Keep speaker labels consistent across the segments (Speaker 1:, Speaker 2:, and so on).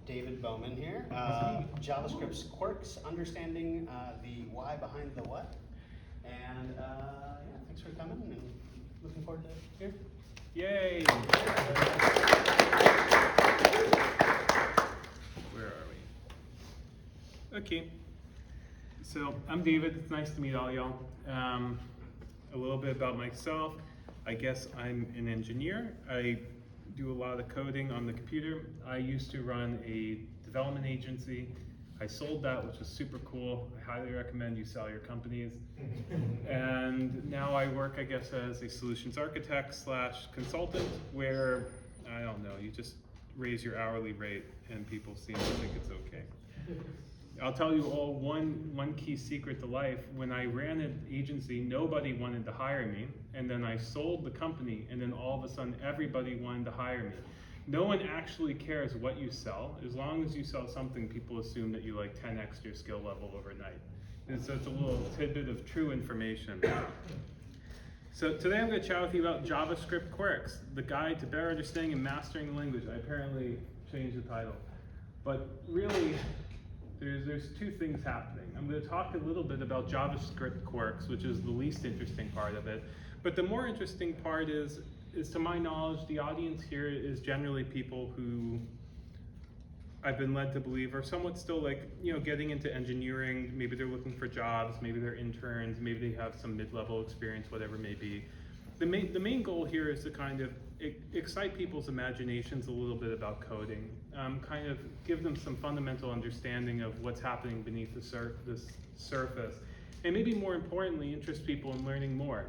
Speaker 1: David Bowman here. JavaScript's Quirks, understanding the why behind the what. And yeah, thanks for coming and looking forward to hearing.
Speaker 2: Yay! Where are we? Okay. So I'm David. It's nice to meet all y'all. A little bit about myself. I guess I'm an engineer. I do a lot of coding on the computer. I used to run a development agency. I sold that, which was super cool. I highly recommend you sell your companies. And now I work, I guess, as a solutions architect / consultant, where, I don't know, you just raise your hourly rate and people seem to think it's okay. I'll tell you all one key secret to life. When I ran an agency, nobody wanted to hire me, and then I sold the company, and then all of a sudden everybody wanted to hire me. No one actually cares what you sell. As long as you sell something, people assume that you like 10x your skill level overnight. And so it's a little tidbit of true information. So today I'm going to chat with you about JavaScript Quirks, the guide to better understanding and mastering the language. I apparently changed the title. But really, there's two things happening. I'm going to talk a little bit about JavaScript Quirks, which is the least interesting part of it. But the more interesting part is to my knowledge, the audience here is generally people who I've been led to believe are somewhat still getting into engineering. Maybe they're looking for jobs, maybe they're interns, maybe they have some mid-level experience, whatever it may be. The main goal here is to kind of excite people's imaginations a little bit about coding, kind of give them some fundamental understanding of what's happening beneath the surface, and maybe more importantly, interest people in learning more.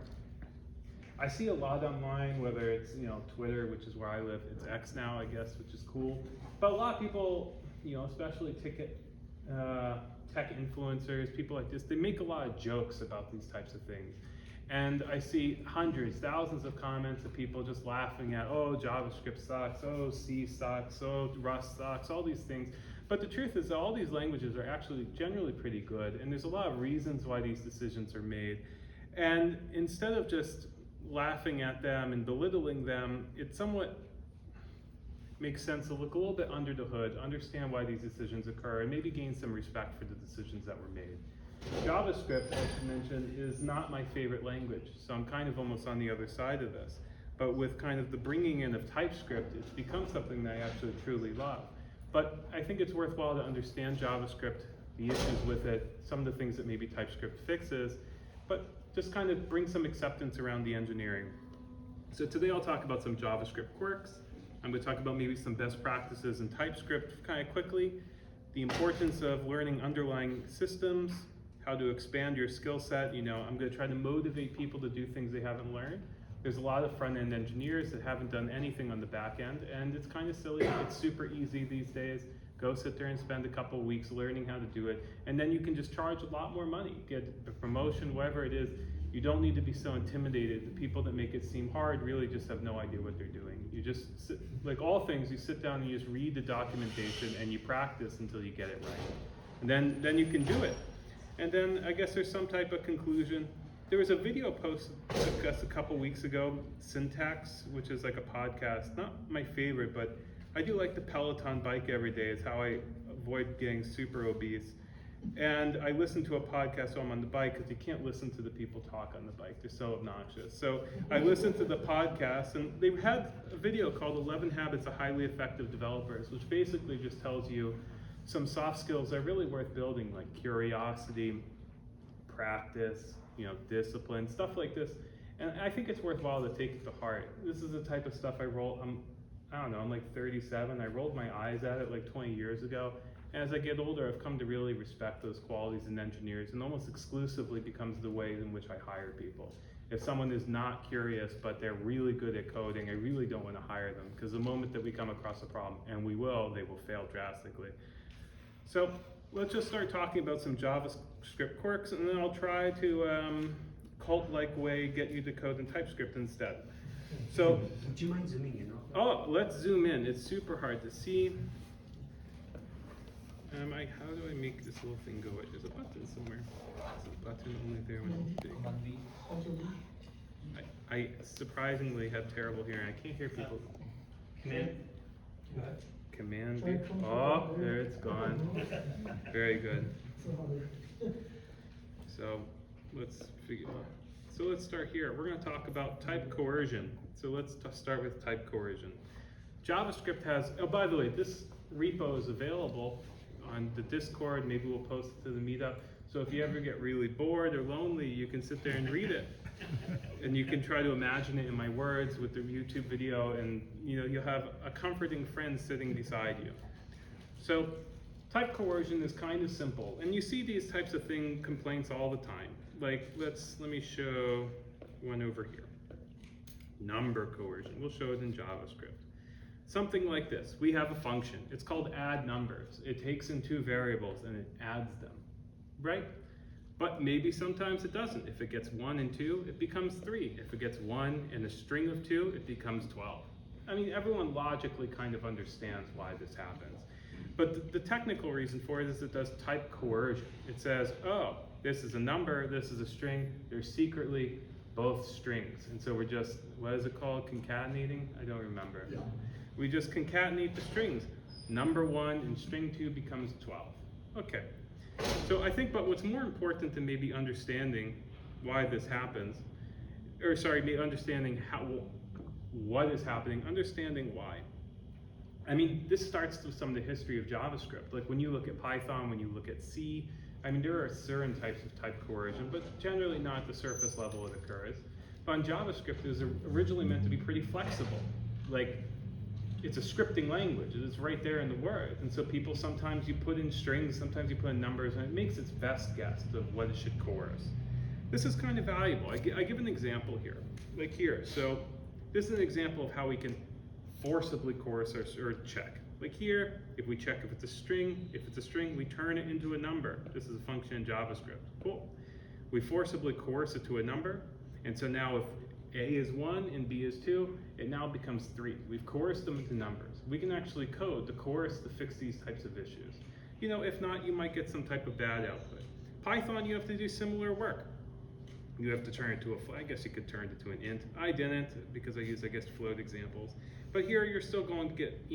Speaker 2: I see a lot online, whether it's Twitter, which is where I live, it's X now, I guess, which is cool. But a lot of people, especially tech influencers, people like this, they make a lot of jokes about these types of things. And I see hundreds, thousands of comments of people just laughing at, oh, JavaScript sucks, oh, C sucks, oh, Rust sucks, all these things. But the truth is that all these languages are actually generally pretty good, and there's a lot of reasons why these decisions are made. And instead of just laughing at them and belittling them, it somewhat makes sense to look a little bit under the hood, understand why these decisions occur, and maybe gain some respect for the decisions that were made. JavaScript, I should mention, is not my favorite language, so I'm kind of almost on the other side of this. But with kind of the bringing in of TypeScript, it's become something that I actually truly love. But I think it's worthwhile to understand JavaScript, the issues with it, some of the things that maybe TypeScript fixes, but just kind of bring some acceptance around the engineering. So today I'll talk about some JavaScript quirks. I'm going to talk about maybe some best practices in TypeScript kind of quickly, the importance of learning underlying systems, how to expand your skill set. I'm going to try to motivate people to do things they haven't learned. There's a lot of front-end engineers that haven't done anything on the back end, and it's kind of silly. It's super easy these days. Go sit there and spend a couple of weeks learning how to do it, and then you can just charge a lot more money, get a promotion, whatever it is. You don't need to be so intimidated. The people that make it seem hard really just have no idea what they're doing. You just, like all things, you sit down and you just read the documentation and you practice until you get it right. And then you can do it. And then I guess there's some type of conclusion. There was a video post I guess a couple weeks ago, Syntax, which is like a podcast. Not my favorite, but I do like the Peloton bike every day. It's how I avoid getting super obese. And I listen to a podcast while I'm on the bike because you can't listen to the people talk on the bike. They're so obnoxious. So I listened to the podcast, and they had a video called 11 Habits of Highly Effective Developers, which basically just tells you some soft skills that are really worth building, like curiosity, practice, discipline, stuff like this. And I think it's worthwhile to take it to heart. This is the type of stuff I roll. I'm like 37. I rolled my eyes at it like 20 years ago. And as I get older, I've come to really respect those qualities in engineers, and almost exclusively becomes the way in which I hire people. If someone is not curious, but they're really good at coding, I really don't want to hire them, because the moment that we come across a problem, and we will, they will fail drastically. So let's just start talking about some JavaScript quirks, and then I'll try to cult-like way get you to code in TypeScript instead. So,
Speaker 1: would you mind zooming in?
Speaker 2: Oh, let's zoom in. It's super hard to see. How do I make this little thing go away? There's a button somewhere. There's a button only there when it's big. I surprisingly have terrible hearing. I can't hear people.
Speaker 1: Command.
Speaker 2: Okay. Command B. Oh, there it's gone. Very good. So let's figure out. So let's start here. We're going to talk about type coercion. So let's start with type coercion. JavaScript has, oh, by the way, this repo is available on the Discord. Maybe we'll post it to the meetup. So if you ever get really bored or lonely, you can sit there and read it. And you can try to imagine it in my words with the YouTube video, and you'll have a comforting friend sitting beside you. So type coercion is kind of simple. And you see these types of complaints all the time. Like, let me show one over here. Number coercion. We'll show it in JavaScript. Something like this. We have a function. It's called add numbers. It takes in two variables and it adds them, right? But maybe sometimes it doesn't. If it gets 1 and 2, it becomes 3. If it gets 1 and a string of 2, it becomes 12. I mean, everyone logically kind of understands why this happens. But the technical reason for it is it does type coercion. It says, oh, this is a number, this is a string. They're secretly both strings. And so we're just, what is it called, concatenating? I don't remember. Yeah. We just concatenate the strings. Number 1 and string 2 becomes 12. Okay. So I think, but what's more important than maybe understanding why this happens, or sorry, maybe understanding what is happening, understanding why. I mean, this starts with some of the history of JavaScript. Like when you look at Python, when you look at C, I mean, there are certain types of type coercion, but generally not at the surface level it occurs. But on JavaScript, it was originally meant to be pretty flexible. Like, it's a scripting language. It's right there in the word. And so people, sometimes you put in strings, sometimes you put in numbers, and it makes its best guess of what it should coerce. This is kind of valuable. I give an example here. Like here, so this is an example of how we can forcibly coerce or check. Like here, if we check if it's a string, we turn it into a number. This is a function in JavaScript. Cool. We forcibly coerce it to a number, and so now if A is 1 and B is 2, it now becomes 3. We've coerced them into numbers. We can actually code to coerce to fix these types of issues. If not, you might get some type of bad output. Python, you have to do similar work. You have to turn it to I guess you could turn it to an int. I didn't, because I used, float examples. But here you're still going to get,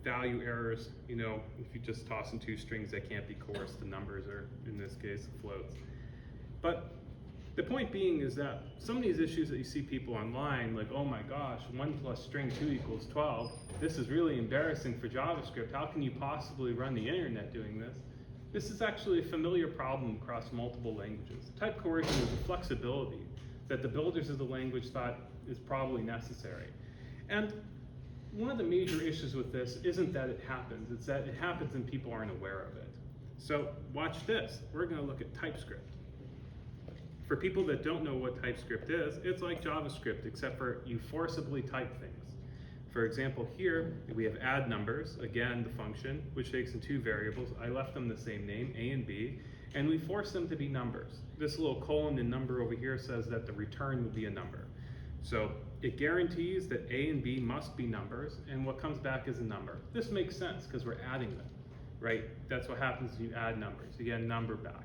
Speaker 2: value errors, if you just toss in two strings that can't be coerced to numbers, or in this case, floats. But the point being is that some of these issues that you see people online, like, oh my gosh, 1 plus string 2 equals 12, this is really embarrassing for JavaScript. How can you possibly run the internet doing this? This is actually a familiar problem across multiple languages. Type coercion is a flexibility that the builders of the language thought is probably necessary. And one of the major issues with this isn't that it happens, it's that it happens and people aren't aware of it. So watch this. We're going to look at TypeScript. For people that don't know what TypeScript is, it's like JavaScript, except for you forcibly type things. For example, here we have add numbers, again the function, which takes in two variables. I left them the same name, A and B, and we force them to be numbers. This little colon and number over here says that the return will be a number. So it guarantees that A and B must be numbers, and what comes back is a number. This makes sense because we're adding them, right? That's what happens when you add numbers. You get a number back.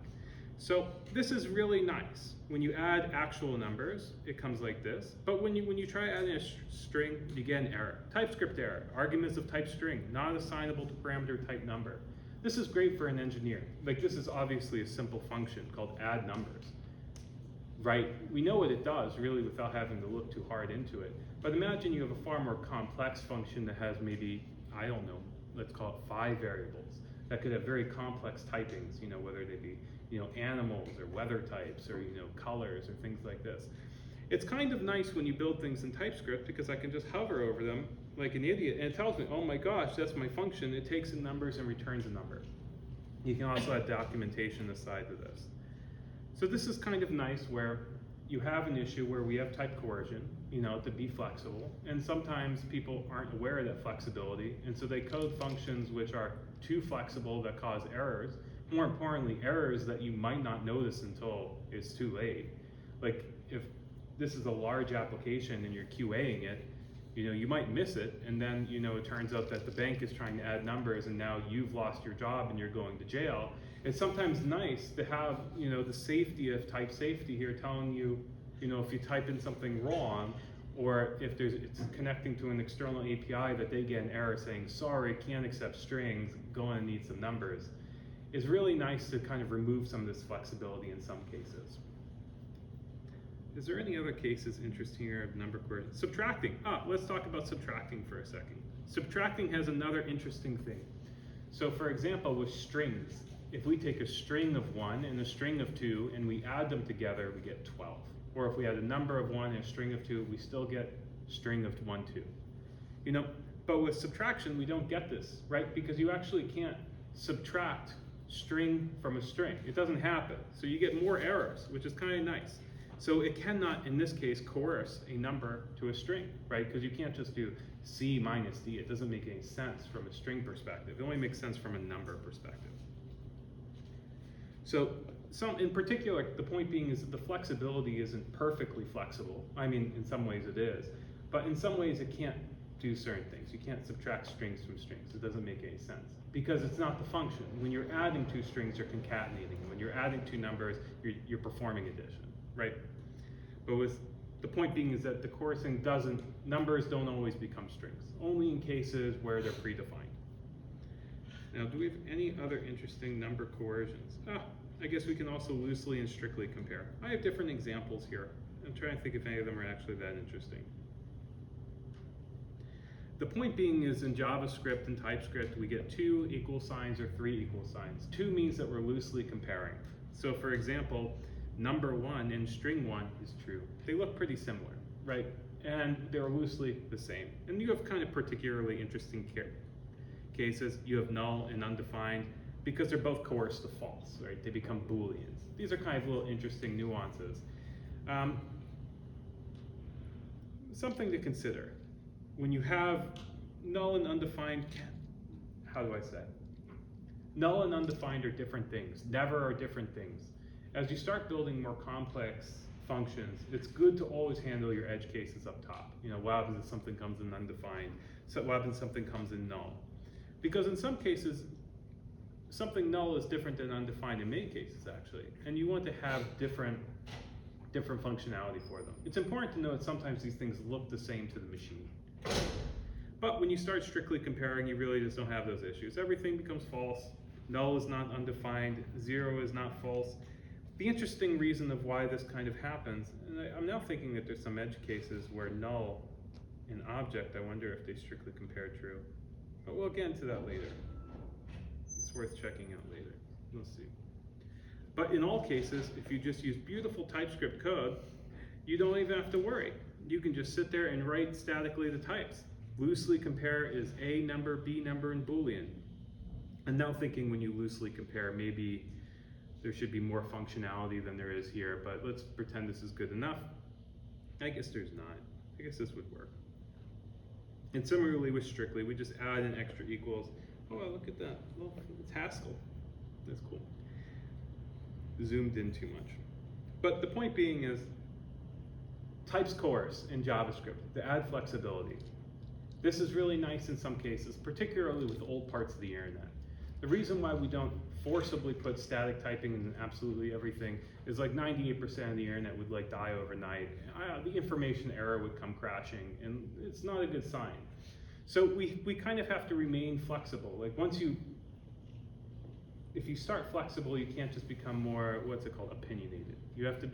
Speaker 2: So this is really nice. When you add actual numbers, it comes like this. But when you try adding a string, you get an error. TypeScript error, arguments of type string, not assignable to parameter type number. This is great for an engineer. Like, this is obviously a simple function called add numbers, right? We know what it does really without having to look too hard into it. But imagine you have a far more complex function that has maybe, I don't know, let's call it 5 variables that could have very complex typings, whether they be animals or weather types or colors or things like this. It's kind of nice when you build things in TypeScript because I can just hover over them like an idiot and it tells me, oh my gosh, that's my function. It takes in numbers and returns a number. You can also add documentation aside to this. So this is kind of nice where you have an issue where we have type coercion, to be flexible, and sometimes people aren't aware of that flexibility, and so they code functions which are too flexible that cause errors. More importantly, errors that you might not notice until it's too late. Like if this is a large application and you're QAing it, you might miss it, and then it turns out that the bank is trying to add numbers and now you've lost your job and you're going to jail. It's sometimes nice to have the safety of type safety here telling you, if you type in something wrong or if it's connecting to an external API that they get an error saying, sorry, can't accept strings, going to need some numbers, is really nice to kind of remove some of this flexibility in some cases. Is there any other cases interesting here of number coercion? Subtracting. Let's talk about subtracting for a second. Subtracting has another interesting thing. So for example, with strings, if we take a string of 1 and a string of 2 and we add them together, we get 12. Or if we had a number of 1 and a string of 2, we still get string of 1, 2. You know, but with subtraction, we don't get this, right? Because you actually can't subtract string from a string. It doesn't happen. So you get more errors, which is kind of nice. So it cannot, in this case, coerce a number to a string, right? Because you can't just do C minus D. It doesn't make any sense from a string perspective. It only makes sense from a number perspective. So in particular, the point being is that the flexibility isn't perfectly flexible. I mean, in some ways it is, but in some ways it can't do certain things. You can't subtract strings from strings. It doesn't make any sense because it's not the function. When you're adding 2 strings, you're concatenating. When you're adding 2 numbers, you're performing addition, right? But the point being is that the coercing numbers don't always become strings, only in cases where they're predefined. Now, do we have any other interesting number coercions? I guess we can also loosely and strictly compare. I have different examples here. I'm trying to think if any of them are actually that interesting. The point being is in JavaScript and TypeScript, we get 2 equal signs or 3 equal signs. 2 means that we're loosely comparing. So for example, number 1 and string 1 is true. They look pretty similar, right? And they're loosely the same. And you have kind of particularly interesting cases. You have null and undefined because they're both coerced to false, right? They become Booleans. These are kind of little interesting nuances. Something to consider. When you have null and undefined, how do I say? Null and undefined are different things. Never are different things. As you start building more complex functions, it's good to always handle your edge cases up top. You know, what happens if something comes in undefined? So what happens if something comes in null? Because in some cases, something null is different than undefined in many cases, actually. And you want to have different functionality for them. It's important to know that sometimes these things look the same to the machine. But when you start strictly comparing, you really just don't have those issues. Everything becomes false. Null is not undefined. 0 is not false. The interesting reason of why this kind of happens, and I'm now thinking that there's some edge cases where null and object, I wonder if they strictly compare true. But we'll get into that later. It's worth checking out later. We'll see. But in all cases, if you just use beautiful TypeScript code, you don't even have to worry. You can just sit there and write statically the types. Loosely compare is A number, B number, and Boolean. And now thinking when you loosely compare, maybe there should be more functionality than there is here, but let's pretend this is good enough. I guess there's not. I guess this would work. And similarly with strictly, we just add an extra equals. Oh, look at that. Well, it's Haskell. That's cool. Zoomed in too much. But the point being is, types coerce in JavaScript to add flexibility. This is really nice in some cases, particularly with old parts of the internet. The reason why we don't forcibly put static typing in absolutely everything is like 98% of the internet would like die overnight. The information error would come crashing, and it's not a good sign. So we kind of have to remain flexible. Like if you start flexible, you can't just become more, what's it called, opinionated. You have to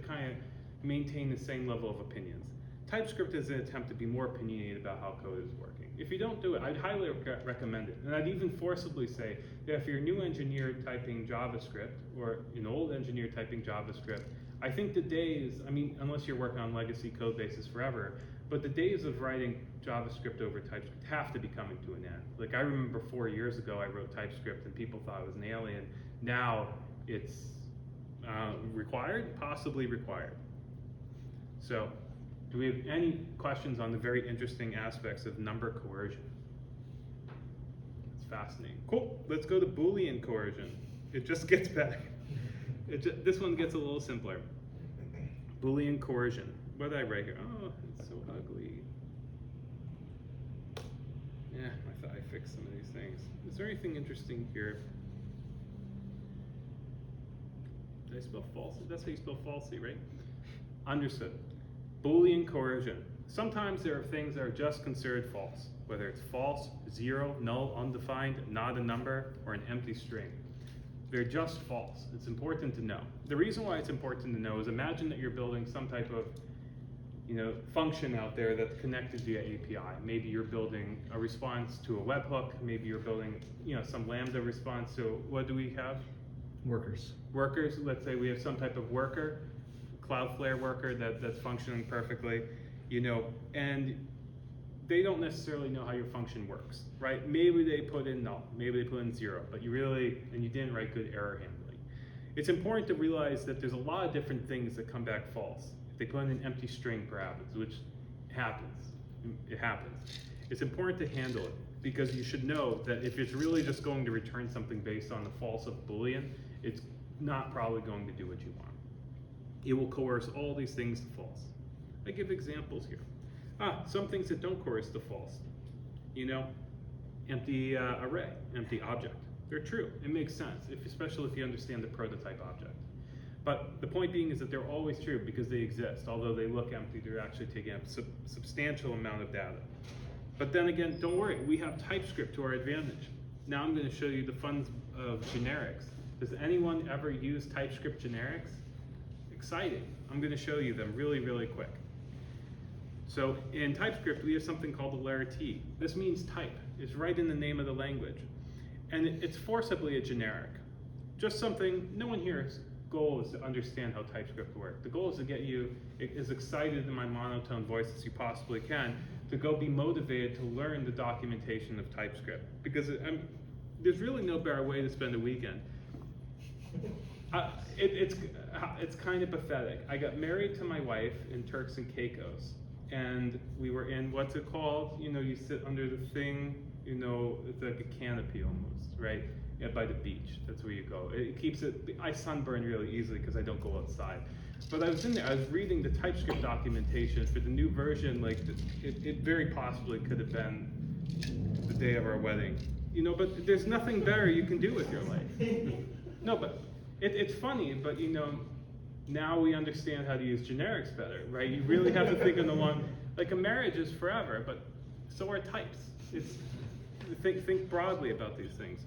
Speaker 2: kind of maintain the same level of opinions. TypeScript is an attempt to be more opinionated about how code is working. If you don't do it, I'd highly recommend it. And I'd even forcibly say that if you're a new engineer typing JavaScript, or an old engineer typing JavaScript, I think the days, I mean, unless you're working on legacy code bases forever, but the days of writing JavaScript over TypeScript have to be coming to an end. Like I remember 4 years ago, I wrote TypeScript and people thought it was an alien. Now it's required, possibly required. So, do we have any questions on the very interesting aspects of number coercion? It's fascinating. Cool, let's go to Boolean coercion. It just gets better. This one gets a little simpler. Boolean coercion. What did I write here? Oh, it's so ugly. Yeah, I thought I fixed some of these things. Is there anything interesting here? Did I spell falsy? That's how you spell falsy, right? Understood. Boolean coercion. sometimes there are things that are just considered false, whether it's false, zero, null, undefined, not a number, or an empty string. They're just false. It's important to know. The reason why it's important to know is imagine that you're building some type of function out there that's connected via API. Maybe you're building a response to a webhook. Maybe you're building some Lambda response. So what do we have?
Speaker 3: Workers.
Speaker 2: Workers. Let's say we have some type of worker, Cloudflare worker that's functioning perfectly, and they don't necessarily know how your function works, right? Maybe they put in null, maybe they put in zero, but you didn't write good error handling. It's important to realize that there's a lot of different things that come back false. If they put in an empty string perhaps, which happens, it happens. It's important to handle it because you should know that if it's really just going to return something based on the false of Boolean, it's not probably going to do what you want. It will coerce all these things to false. I give examples here. Some things that don't coerce to false. Empty array, empty object. They're true. It makes sense, especially if you understand the prototype object. But the point being is that they're always true because they exist. Although they look empty, they're actually taking up a substantial amount of data. But then again, don't worry, we have TypeScript to our advantage. Now I'm going to show you the fun of generics. Does anyone ever use TypeScript generics? Exciting. I'm going to show you them really, really quick. So in TypeScript, we have something called the letter T. This means type. It's right in the name of the language. And it's forcibly a generic. Just something, no one here's goal is to understand how TypeScript works. The goal is to get you as excited in my monotone voice as you possibly can to go be motivated to learn the documentation of TypeScript. Because there's really no better way to spend a weekend. It's kind of pathetic. I got married to my wife in Turks and Caicos. And we were in, what's it called? You sit under the thing, it's like a canopy almost, right? Yeah, by the beach, that's where you go. It keeps it, I sunburn really easily because I don't go outside. But I was in there, I was reading the TypeScript documentation for the new version, it very possibly could have been the day of our wedding. But there's nothing better you can do with your life. No, but it's funny, but now we understand how to use generics better, right? You really have to think in the long, like a marriage is forever, but so are types. Think broadly about these things.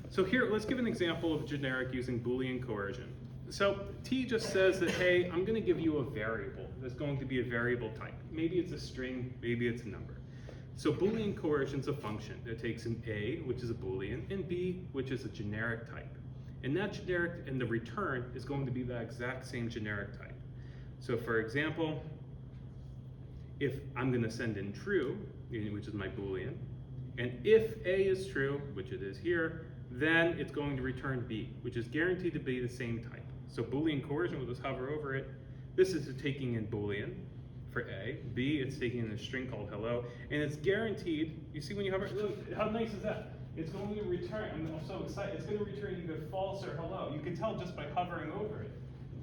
Speaker 2: So here, let's give an example of generic using Boolean coercion. So T just says that, hey, I'm going to give you a variable. There's going to be a variable type. Maybe it's a string, maybe it's a number. So Boolean coercion is a function that takes an A, which is a Boolean, and B, which is a generic type. And that generic, and the return is going to be that exact same generic type. So for example, if I'm going to send in true, which is my Boolean, and if A is true, which it is here, then it's going to return B, which is guaranteed to be the same type. So Boolean coercion, we'll just hover over it. This is taking in Boolean for A. B, it's taking in a string called hello, and it's guaranteed, you see when you hover, look, how nice is that? It's going to return, I'm so excited, it's going to return either false or hello. You can tell just by hovering over it.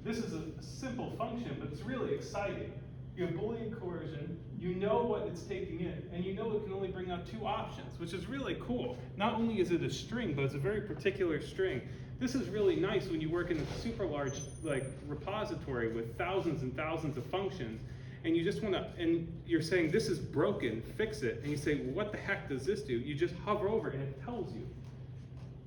Speaker 2: This is a simple function, but it's really exciting. You have Boolean coercion, you know what it's taking in, and you know it can only bring out two options, which is really cool. Not only is it a string, but it's a very particular string. This is really nice when you work in a super large repository with thousands and thousands of functions, and you just want to, and you're saying this is broken, fix it, and you say, well, what the heck does this do? You just hover over it and it tells you.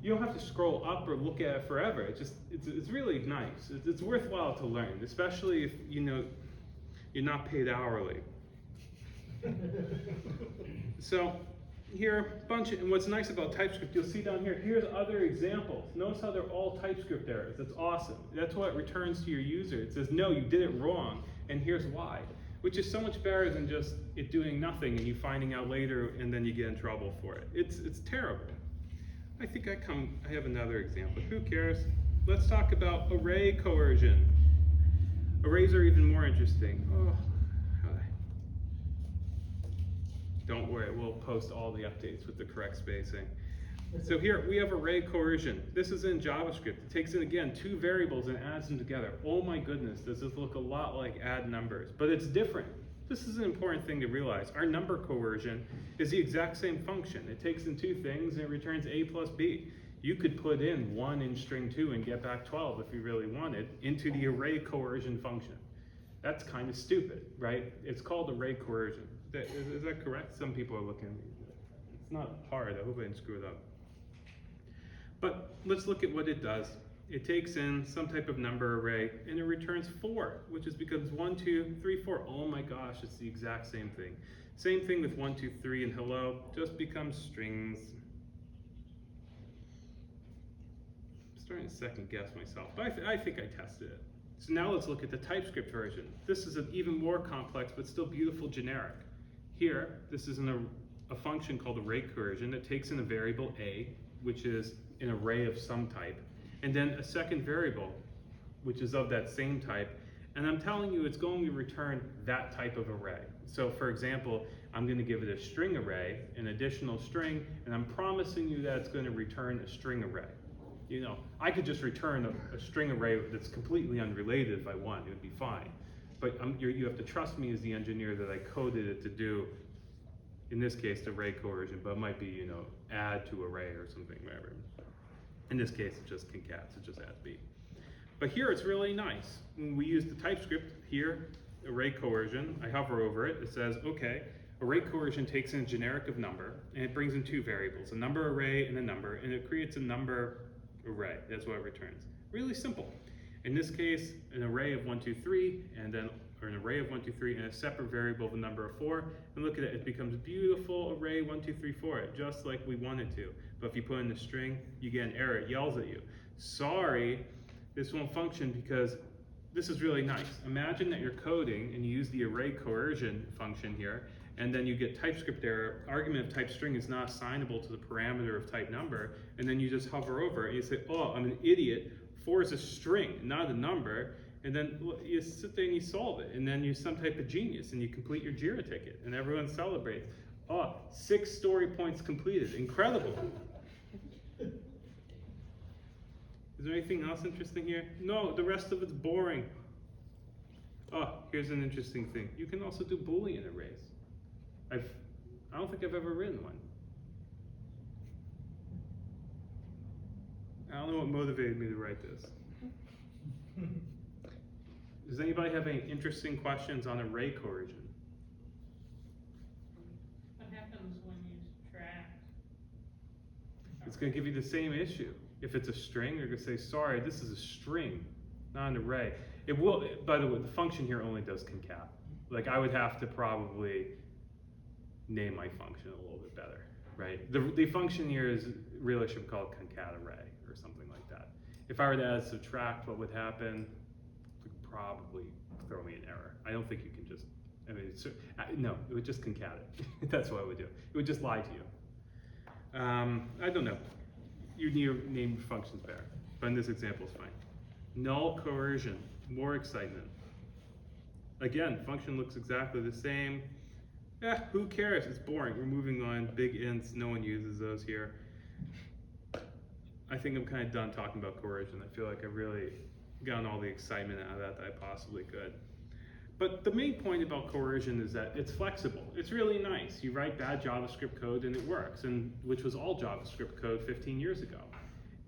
Speaker 2: You don't have to scroll up or look at it forever. It's really nice. It's worthwhile to learn, especially if you're not paid hourly. So here, and what's nice about TypeScript, you'll see down here, here's other examples. Notice how they're all TypeScript errors. That's awesome. That's what it returns to your user. It says, no, you did it wrong, and here's why. Which is so much better than just it doing nothing and you finding out later and then you get in trouble for it. It's terrible. I think I have another example. Who cares? Let's talk about array coercion. Arrays are even more interesting. Oh, don't worry, we'll post all the updates with the correct spacing. So here we have array coercion. This is in JavaScript. It takes in, again, two variables and adds them together. Oh my goodness, does this look a lot like add numbers? But it's different. This is an important thing to realize. Our number coercion is the exact same function. It takes in two things and it returns A plus B. You could put in 1 in string 2 and get back 12 if you really wanted into the array coercion function. That's kind of stupid, right? It's called array coercion. Is that correct? Some people are looking. It's not hard. I hope I didn't screw it up. But let's look at what it does. It takes in some type of number array and it returns 4, which is because 1, 2, 3, 4. Oh my gosh, it's the exact same thing. Same thing with 1, 2, 3 and hello, just becomes strings. I'm starting to second guess myself, but I think I tested it. So now let's look at the TypeScript version. This is an even more complex, but still beautiful generic. Here, this is a function called array coercion that takes in a variable a, which is an array of some type, and then a second variable, which is of that same type, and I'm telling you it's going to return that type of array. So for example, I'm going to give it a string array, an additional string, and I'm promising you that it's going to return a string array. You know, I could just return a string array that's completely unrelated if I want, it would be fine. But you have to trust me as the engineer that I coded it to do, in this case, array coercion, but it might be, you know, add to array or something, whatever. In this case, it just concats, it just adds B. But here it's really nice. When we use the TypeScript here, array coercion, I hover over it, it says, okay, array coercion takes in a generic of number, and it brings in 2 variables, a number array and a number, and it creates a number array. That's what it returns. Really simple. In this case, an array of 1, 2, 3, and then, or an array of 1, 2, 3, and a separate variable of a number of 4. And look at it, it becomes a beautiful array 1, 2, 3, 4, just like we wanted to. But if you put in a string, you get an error, it yells at you. Sorry, this won't function because this is really nice. Imagine that you're coding and you use the array coercion function here, and then you get TypeScript error, argument of type string is not assignable to the parameter of type number, and then you just hover over it and you say, oh, I'm an idiot, 4 is a string, not a number, and then you sit there and you solve it, and then you're some type of genius and you complete your JIRA ticket, and everyone celebrates. Oh, 6 story points completed, incredible. Is there anything else interesting here? No, the rest of it's boring. Oh, here's an interesting thing. You can also do Boolean arrays. I don't think I've ever written one. I don't know what motivated me to write this. Does anybody have any interesting questions on array coercion?
Speaker 3: What happens when you subtract?
Speaker 2: It's going to give you the same issue. If it's a string, you're going to say, sorry, this is a string, not an array. It will, by the way, the function here only does concat. Like I would have to probably name my function a little bit better, right? The function here is really should be called concat array or something like that. If I were to add subtract, what would happen? It would probably throw me an error. I don't think you can just, I mean, no, it would just concat it. That's what it would do. It would just lie to you. I don't know. You need to name functions better, but in this example, it's fine. Null coercion, more excitement. Again, function looks exactly the same. Who cares? It's boring. We're moving on. Big ints, no one uses those here. I think I'm kind of done talking about coercion. I feel like I've really gotten all the excitement out of that I possibly could. But the main point about coercion is that it's flexible. It's really nice. You write bad JavaScript code and it works, and which was all JavaScript code 15 years ago.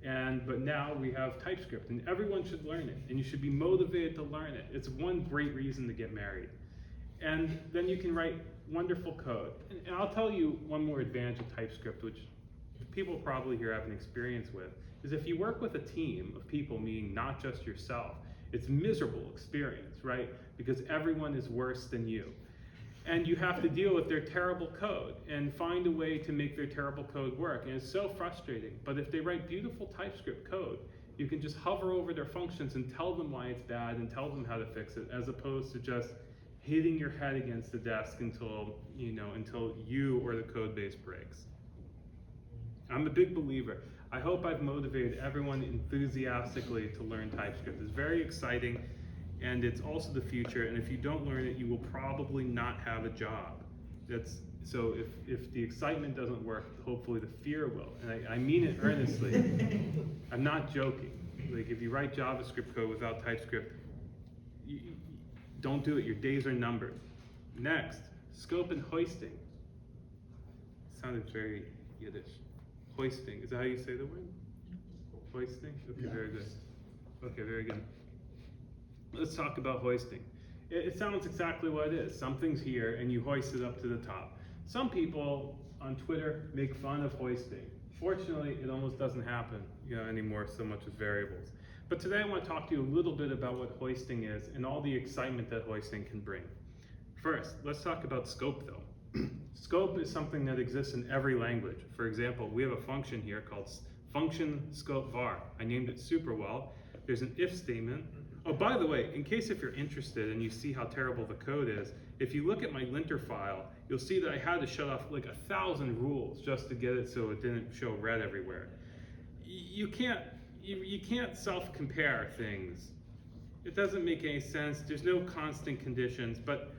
Speaker 2: But now we have TypeScript, and everyone should learn it, and you should be motivated to learn it. It's one great reason to get married. And then you can write wonderful code. And I'll tell you one more advantage of TypeScript, which people probably here have an experience with, is if you work with a team of people, meaning not just yourself, it's a miserable experience, right? Because everyone is worse than you. And you have to deal with their terrible code and find a way to make their terrible code work. And it's so frustrating. But if they write beautiful TypeScript code, you can just hover over their functions and tell them why it's bad and tell them how to fix it, as opposed to just hitting your head against the desk until you or the code base breaks. I'm a big believer. I hope I've motivated everyone enthusiastically to learn TypeScript. It's very exciting, and it's also the future, and if you don't learn it, you will probably not have a job. So if the excitement doesn't work, hopefully the fear will, and I mean it earnestly. I'm not joking. Like if you write JavaScript code without TypeScript, don't do it, your days are numbered. Next, scope and hoisting. Sounded very Yiddish. Hoisting, is that how you say the word? Hoisting? Okay, yeah. Very good. Okay, very good. Let's talk about hoisting. It sounds exactly what it is. Something's here and you hoist it up to the top. Some people on Twitter make fun of hoisting. Fortunately, it almost doesn't happen, anymore so much with variables. But today I want to talk to you a little bit about what hoisting is and all the excitement that hoisting can bring. First, let's talk about scope though. Scope is something that exists in every language. For example, we have a function here called function scope var. I named it super well. There's an if statement. Oh, by the way, in case if you're interested and you see how terrible the code is, if you look at my linter file, you'll see that I had to shut off like 1,000 rules just to get it so it didn't show red everywhere. You can't self-compare things. It doesn't make any sense. There's no constant conditions, but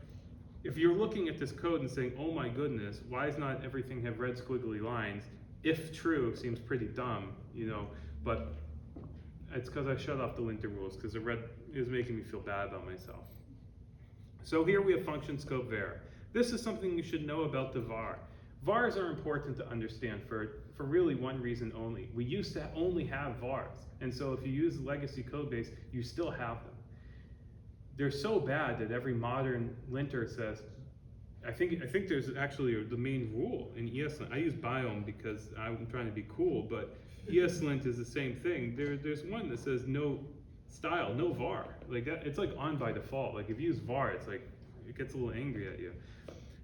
Speaker 2: if you're looking at this code and saying, oh my goodness, why does not everything have red squiggly lines? If true seems pretty dumb, but it's because I shut off the linter rules because the red is making me feel bad about myself. So here we have function scope var. This is something you should know about the var. Vars are important to understand for really one reason only. We used to only have vars, and so if you use legacy code base, you still have them. They're so bad that every modern linter says, I think there's actually the main rule in ESLint. I use biome because I'm trying to be cool, but ESLint is the same thing. There's one that says no style, no var. Like that, it's like on by default. Like if you use var, it's like it gets a little angry at you.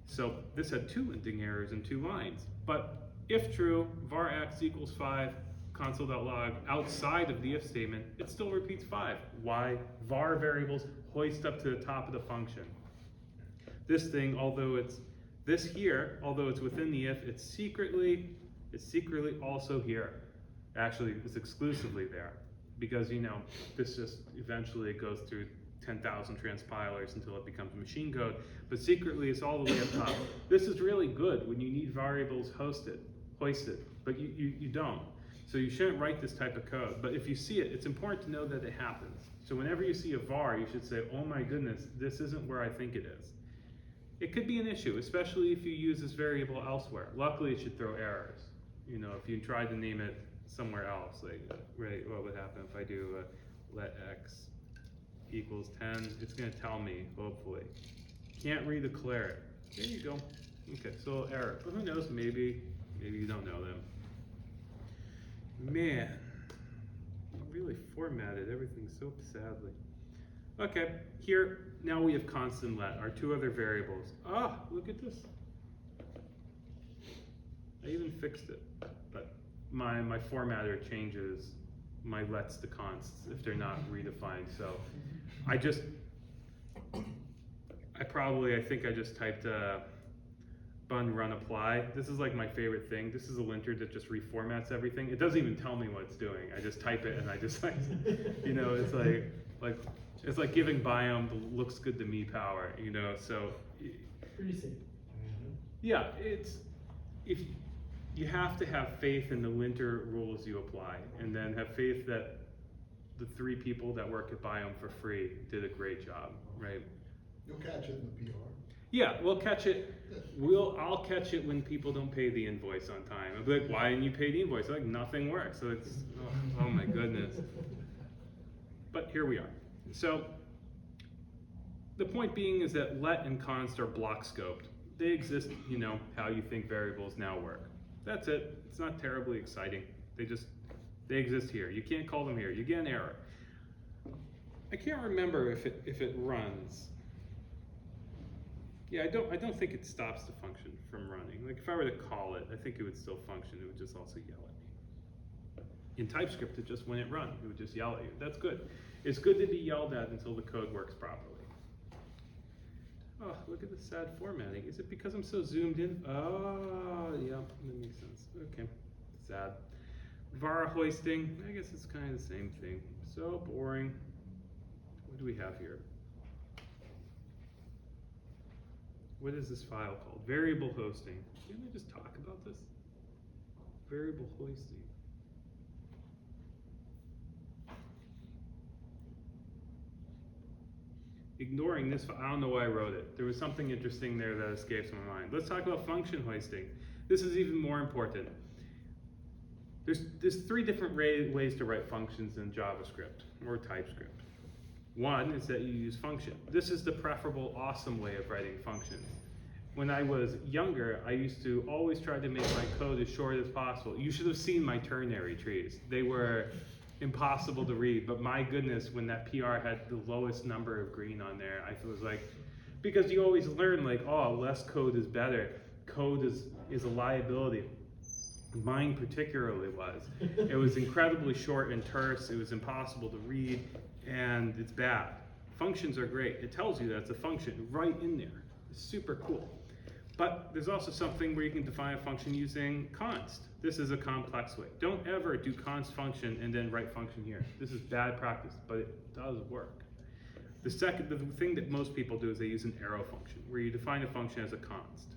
Speaker 2: So this had 2 linting errors and 2 lines. But if true, var x equals 5, console.log, outside of the if statement, it still repeats 5. Why? Var variables hoist up to the top of the function. This thing, although it's within the if, it's secretly also here. Actually, it's exclusively there because this just eventually goes through 10,000 transpilers until it becomes machine code, but secretly it's all the way up top. This is really good when you need variables hoisted, but you don't. So you shouldn't write this type of code, but if you see it, it's important to know that it happens. So whenever you see a var, you should say, oh my goodness, this isn't where I think it is. It could be an issue, especially if you use this variable elsewhere. Luckily, it should throw errors. If you tried to name it somewhere else, like, right, what would happen if I do let x equals 10, it's going to tell me, hopefully. Can't redeclare it. There you go. Okay, so error. But who knows, maybe you don't know them. Man, I really formatted everything so sadly. Okay, here, now we have constant let, our 2 other variables. Ah, look at this. I even fixed it, but my formatter changes my lets to consts if they're not redefined. So I think I just typed bun run apply. This is like my favorite thing. This is a linter that just reformats everything. It doesn't even tell me what it's doing. I just type it and I just like, it's like giving biome the looks good to me power, so.
Speaker 4: Pretty safe.
Speaker 2: Yeah, if you have to have faith in the linter rules you apply, and then have faith that the 3 people that work at Biome for free did a great job, right?
Speaker 4: You'll catch it in the PR.
Speaker 2: Yeah, we'll catch it. I'll catch it when people don't pay the invoice on time. I'll be like, why didn't you pay the invoice? Like, nothing works. So it's, oh my goodness. But here we are. So the point being is that let and const are block scoped. They exist, how you think variables now work. That's it. It's not terribly exciting. They exist here. You can't call them here. You get an error. I can't remember if it runs. Yeah, I don't think it stops the function from running. Like if I were to call it, I think it would still function. It would just also yell at me. In TypeScript, it just when it runs, it would just yell at you. That's good. It's good to be yelled at until the code works properly. Oh, look at the sad formatting. Is it because I'm so zoomed in? Oh, yeah, that makes sense. Okay, sad. var hoisting, I guess it's kind of the same thing. So boring. What do we have here? What is this file called? Variable hosting. Didn't I just talk about this? Variable hoisting. Ignoring this, I don't know why I wrote it. There was something interesting there that escapes my mind. Let's talk about function hoisting. This is even more important. There's 3 different ways to write functions in JavaScript or TypeScript. One is that you use function. This is the preferable, awesome way of writing functions. When I was younger, I used to always try to make my code as short as possible. You should have seen my ternary trees. They were impossible to read, but my goodness, when that PR had the lowest number of green on there, I was like, because you always learn like, oh, less code is better. Code is a liability. Mine particularly was. It was incredibly short and terse, it was impossible to read, and it's bad. Functions are great. It tells you that it's a function right in there. It's super cool. But there's also something where you can define a function using const. This is a complex way. Don't ever do const function and then write function here. This is bad practice, but it does work. The thing that most people do is they use an arrow function, where you define a function as a const.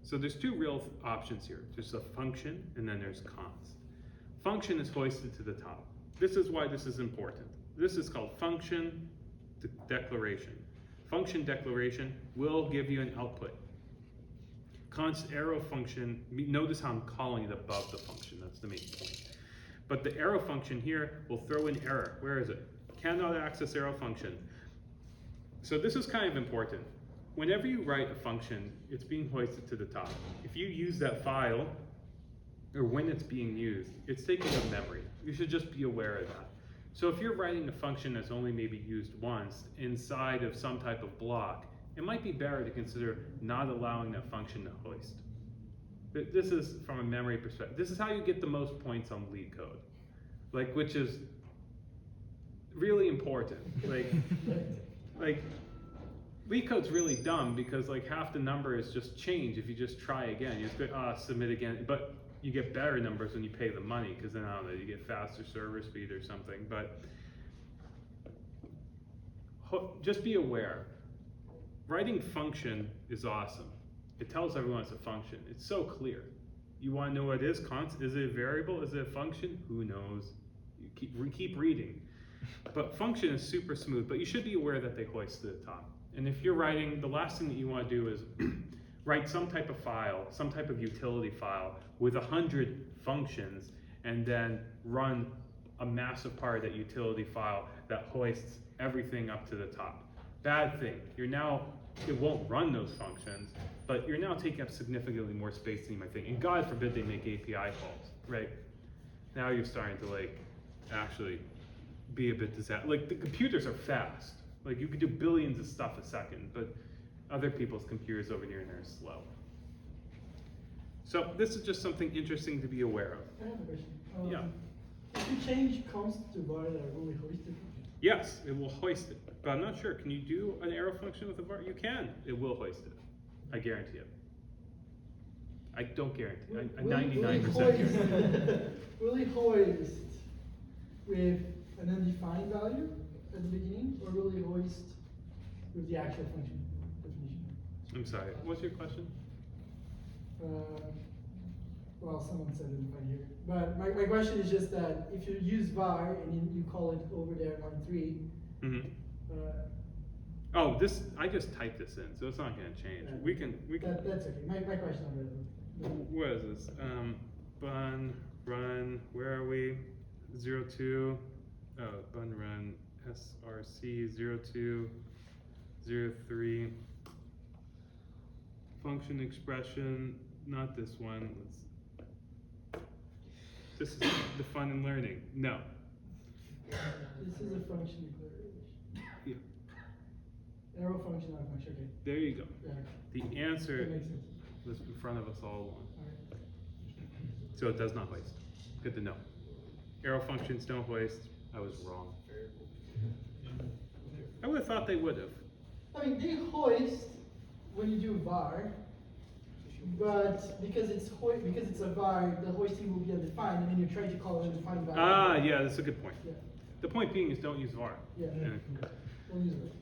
Speaker 2: So there's two real options here. There's a function, and then there's const. Function is hoisted to the top. This is why this is important. This is called function declaration. Function declaration will give you an output. Const arrow function, notice how I'm calling it above the function, that's the main point. But the arrow function here will throw an error. Where is it? Cannot access arrow function. So this is kind of important. Whenever you write a function, it's being hoisted to the top. If you use that file, or when it's being used, it's taking up memory. You should just be aware of that. So if you're writing a function that's only maybe used once inside of some type of block, it might be better to consider not allowing that function to hoist. This is from a memory perspective. This is how you get the most points on lead code, which is really important. Like lead code's really dumb because half the numbers just change if you just try again. You just go, submit again, but you get better numbers when you pay the money because then, I don't know, you get faster server speed or something. But just be aware. Writing function is awesome. It tells everyone it's a function. It's so clear. You want to know what it is? Is it a variable? Is it a function? Who knows? You keep reading. But function is super smooth, but you should be aware that they hoist to the top. And if you're writing, the last thing that you want to do is write some type of file, some type of utility file with 100 functions, and then run a massive part of that utility file that hoists everything up to the top. Bad thing. It won't run those functions, but you're now taking up significantly more space than you might think. And God forbid they make API calls, right? Now you're starting to actually be a bit disastrous. The computers are fast. You could do billions of stuff a second, but other people's computers over here are slow. So this is just something interesting to be aware of.
Speaker 4: I have a question.
Speaker 2: Yeah.
Speaker 4: If you change const to var, that will it hoist it?
Speaker 2: Yes, it will hoist it, but I'm not sure. Can you do an arrow function with a var? You can. It will hoist it. I guarantee it. I don't guarantee. I'm 99% guarantee.
Speaker 4: Will it hoist with an undefined value at the beginning, or will it hoist with the actual function definition?
Speaker 2: I'm sorry. What's your question?
Speaker 4: Well, someone said undefined here. But my question is just that if you use var and you call it over there line 3,
Speaker 2: oh, I just typed this in, so it's not going to change. We can.
Speaker 4: That's okay. My question already.
Speaker 2: What is this? Bun run. Where are we? 02. Oh, bun run. src 02 03. Function expression. Not this one. This is the fun in learning. No.
Speaker 4: This is a function declaration.
Speaker 2: Yeah.
Speaker 4: Arrow function, not function. Okay.
Speaker 2: There you go.
Speaker 4: Yeah.
Speaker 2: The answer
Speaker 4: That makes sense.
Speaker 2: was in front of us all along.
Speaker 4: Alright.
Speaker 2: So it does not hoist. Good to know. Arrow functions don't hoist. I was wrong. I would have thought they would have.
Speaker 4: I mean, they hoist when you do var, but because it's a var, the hoisting will be undefined, and then you try to call it undefined value.
Speaker 2: Yeah, that's a good point.
Speaker 4: Yeah.
Speaker 2: The point being is don't use var.
Speaker 4: Yeah. We'll use it.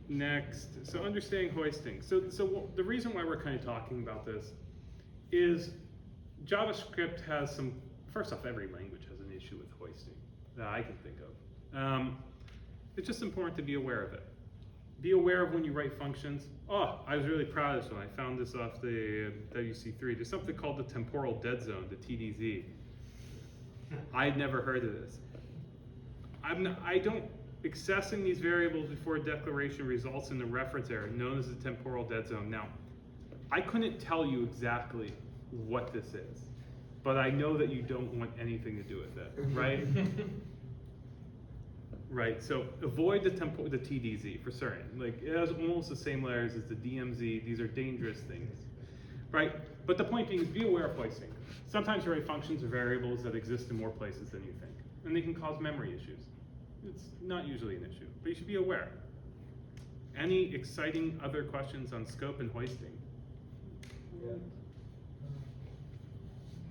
Speaker 2: Next, so understanding hoisting. So the reason why we're kind of talking about this is JavaScript has some, first off, every language has an issue with hoisting that I can think of. It's just important to be aware of it. Be aware of when you write functions. Oh, I was really proud of this one. I found this off the WC3. There's something called the temporal dead zone, the TDZ. I'd never heard of this. accessing these variables before a declaration results in a reference error known as the temporal dead zone. Now, I couldn't tell you exactly what this is, but I know that you don't want anything to do with it, right? Right, so avoid the TDZ for certain. Like, it has almost the same layers as the DMZ. These are dangerous things, right? But the point being is be aware of hoisting. Sometimes you write functions or variables that exist in more places than you think, and they can cause memory issues. It's not usually an issue, but you should be aware. Any exciting other questions on scope and hoisting?
Speaker 5: Yeah.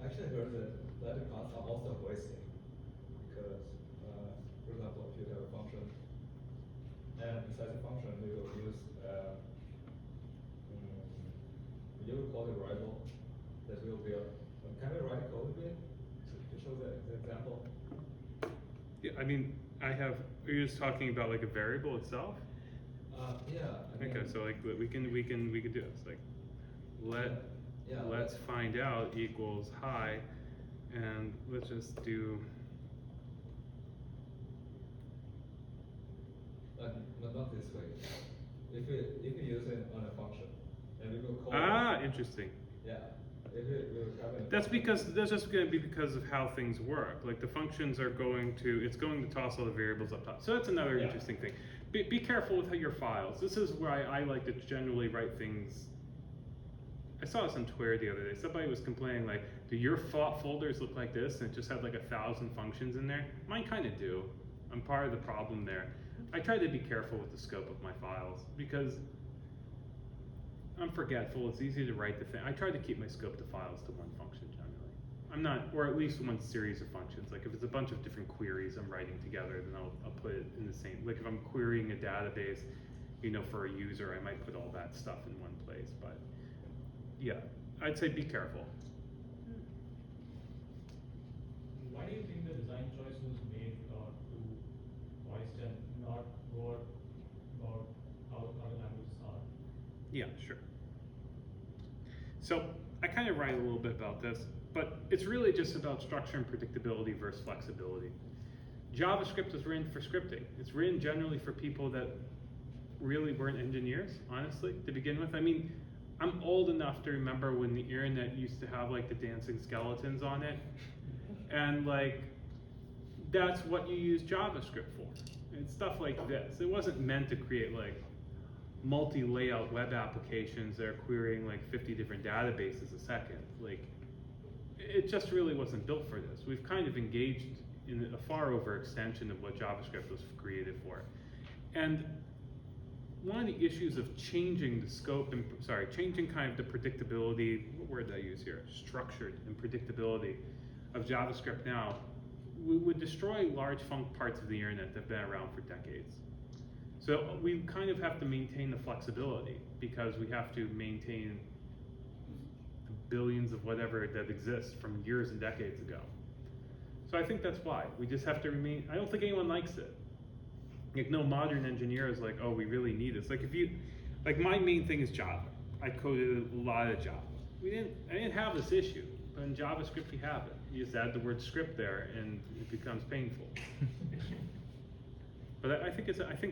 Speaker 5: I actually heard that letter class are also hoisting because, for example, if you have a function and inside the function you will use, you will call the variable that will be can we write code a bit to show the example?
Speaker 2: Yeah, I mean, are you just talking about like a variable itself?
Speaker 5: Yeah. I mean,
Speaker 2: Okay, so like we can do this. Like let's find out equals hi, and let's just do.
Speaker 5: Not this way. If you use it on a function, and we will call.
Speaker 2: Interesting.
Speaker 5: Yeah. If we will have it.
Speaker 2: That's just going to be because of how things work. Like the functions are going to toss all the variables up top. So that's another interesting thing. Be careful with your files. This is where I like to generally write things. I saw this on Twitter the other day. Somebody was complaining like, do your folders look like this? And it just had like 1,000 functions in there. Mine kind of do. I'm part of the problem there. I try to be careful with the scope of my files because I'm forgetful. It's easy to write the thing. I try to keep my scope to files to one function generally. I'm not, or at least one series of functions. Like if it's a bunch of different queries I'm writing together, then I'll put it in the same. Like if I'm querying a database, for a user, I might put all that stuff in one place. But yeah, I'd say be careful.
Speaker 6: Why do you think the design choice was made to hoist and not go about how other languages are?
Speaker 2: Yeah, sure. So I kind of write a little bit about this, but it's really just about structure and predictability versus flexibility. JavaScript was written for scripting. It's written generally for people that really weren't engineers, honestly, to begin with. I mean, I'm old enough to remember when the internet used to have like the dancing skeletons on it. And like, that's what you use JavaScript for. And stuff like this. It wasn't meant to create like multi-layout web applications that are querying like 50 different databases a second. Like, it just really wasn't built for this. We've kind of engaged in a far overextension of what JavaScript was created for. And one of the issues of changing the scope and, changing kind of the predictability, what word did I use here? Structured and predictability of JavaScript now would destroy large parts of the internet that have been around for decades. So we kind of have to maintain the flexibility because we have to maintain the billions of whatever that exists from years and decades ago. So I think that's why. We just have to remain, I don't think anyone likes it. Like no modern engineer is like, oh, we really need this. Like if you, like my main thing is Java. I coded a lot of Java. I didn't have this issue, but in JavaScript you have it. You just add the word script there and it becomes painful. But I think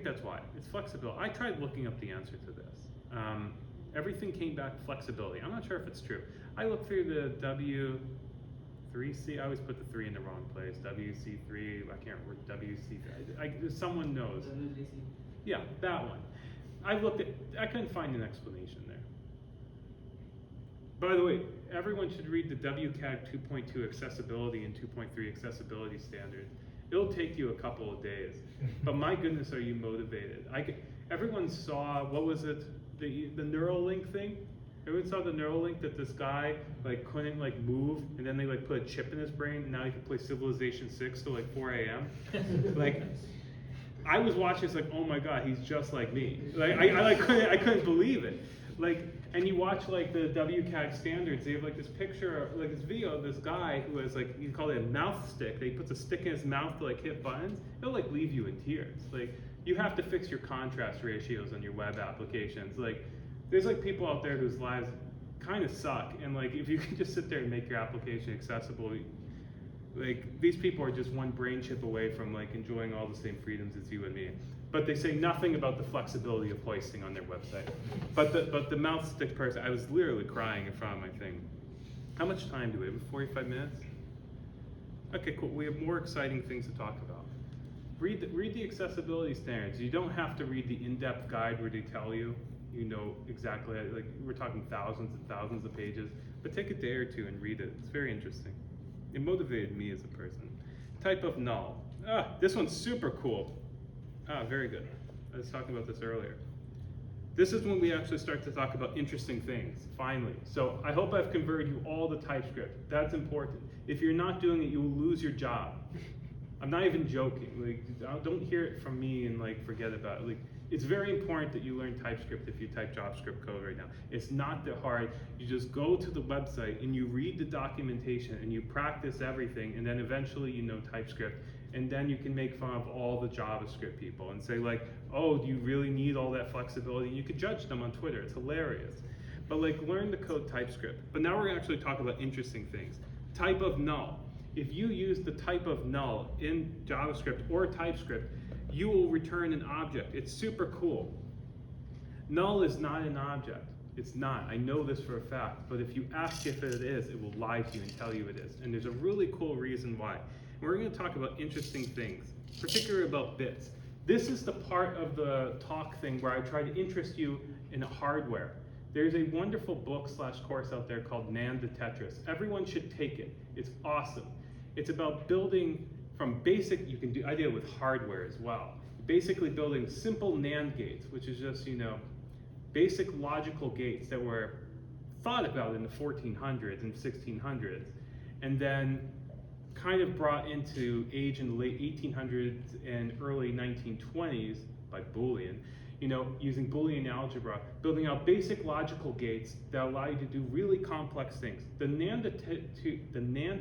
Speaker 2: that's why. It's flexible. I tried looking up the answer to this. Everything came back flexibility. I'm not sure if it's true. I looked through the W3C. I always put the 3 in the wrong place. WC3. I can't remember WC3. Someone knows.
Speaker 4: WCC.
Speaker 2: Yeah, that one. I couldn't find an explanation there. By the way, everyone should read the WCAG 2.2 accessibility and 2.3 accessibility standards. It'll take you a couple of days, but my goodness, are you motivated? Everyone saw, what was it, the Neuralink thing? Everyone saw the Neuralink that this guy like couldn't like move, and then they like put a chip in his brain, and now he can play Civilization 6 till like 4 a.m. Like, I was watching, it's like, oh my god, he's just like me. Like I couldn't believe it. Like, and you watch like the WCAG standards, they have like this picture, like this video of this guy who has like, you call it a mouth stick. He puts a stick in his mouth to like hit buttons. It'll like leave you in tears. Like, you have to fix your contrast ratios on your web applications. Like, there's like people out there whose lives kind of suck, and like if you can just sit there and make your application accessible, like like these people are just one brain chip away from like enjoying all the same freedoms as you and me. But they say nothing about the flexibility of hoisting on their website. But the mouth stick person, I was literally crying in front of my thing. How much time do we have? 45 minutes? Okay, cool. We have more exciting things to talk about. Read the accessibility standards. You don't have to read the in-depth guide where they tell you, you know exactly, like we're talking thousands and thousands of pages, but take a day or two and read it. It's very interesting. It motivated me as a person. Type of null. This one's super cool. Very good. I was talking about this earlier. This is when we actually start to talk about interesting things, finally. So I hope I've converted you all to TypeScript. That's important. If you're not doing it, you will lose your job. I'm not even joking. Like, don't hear it from me and like forget about it. Like, it's very important that you learn TypeScript if you type JavaScript code right now. It's not that hard. You just go to the website and you read the documentation and you practice everything, and then eventually you know TypeScript. And then you can make fun of all the JavaScript people and say like, oh, do you really need all that flexibility? And you can judge them on Twitter. It's hilarious. But like, learn the code TypeScript. But now we're gonna actually talk about interesting things. Type of null. If you use the type of null in JavaScript or TypeScript, you will return an object. It's super cool. Null is not an object. It's not. I know this for a fact. But if you ask if it is, it will lie to you and tell you it is. And there's a really cool reason why. We're going to talk about interesting things, particularly about bits. This is the part of the talk thing where I try to interest you in hardware. There's a wonderful book / course out there called NAND to Tetris. Everyone should take it. It's awesome. It's about building from basic, you can do, I did it with hardware as well. Basically building simple NAND gates, which is just, you know, basic logical gates that were thought about in the 1400s and 1600s, and then kind of brought into age in the late 1800s and early 1920s by Boolean, you know, using Boolean algebra, building out basic logical gates that allow you to do really complex things. The NAND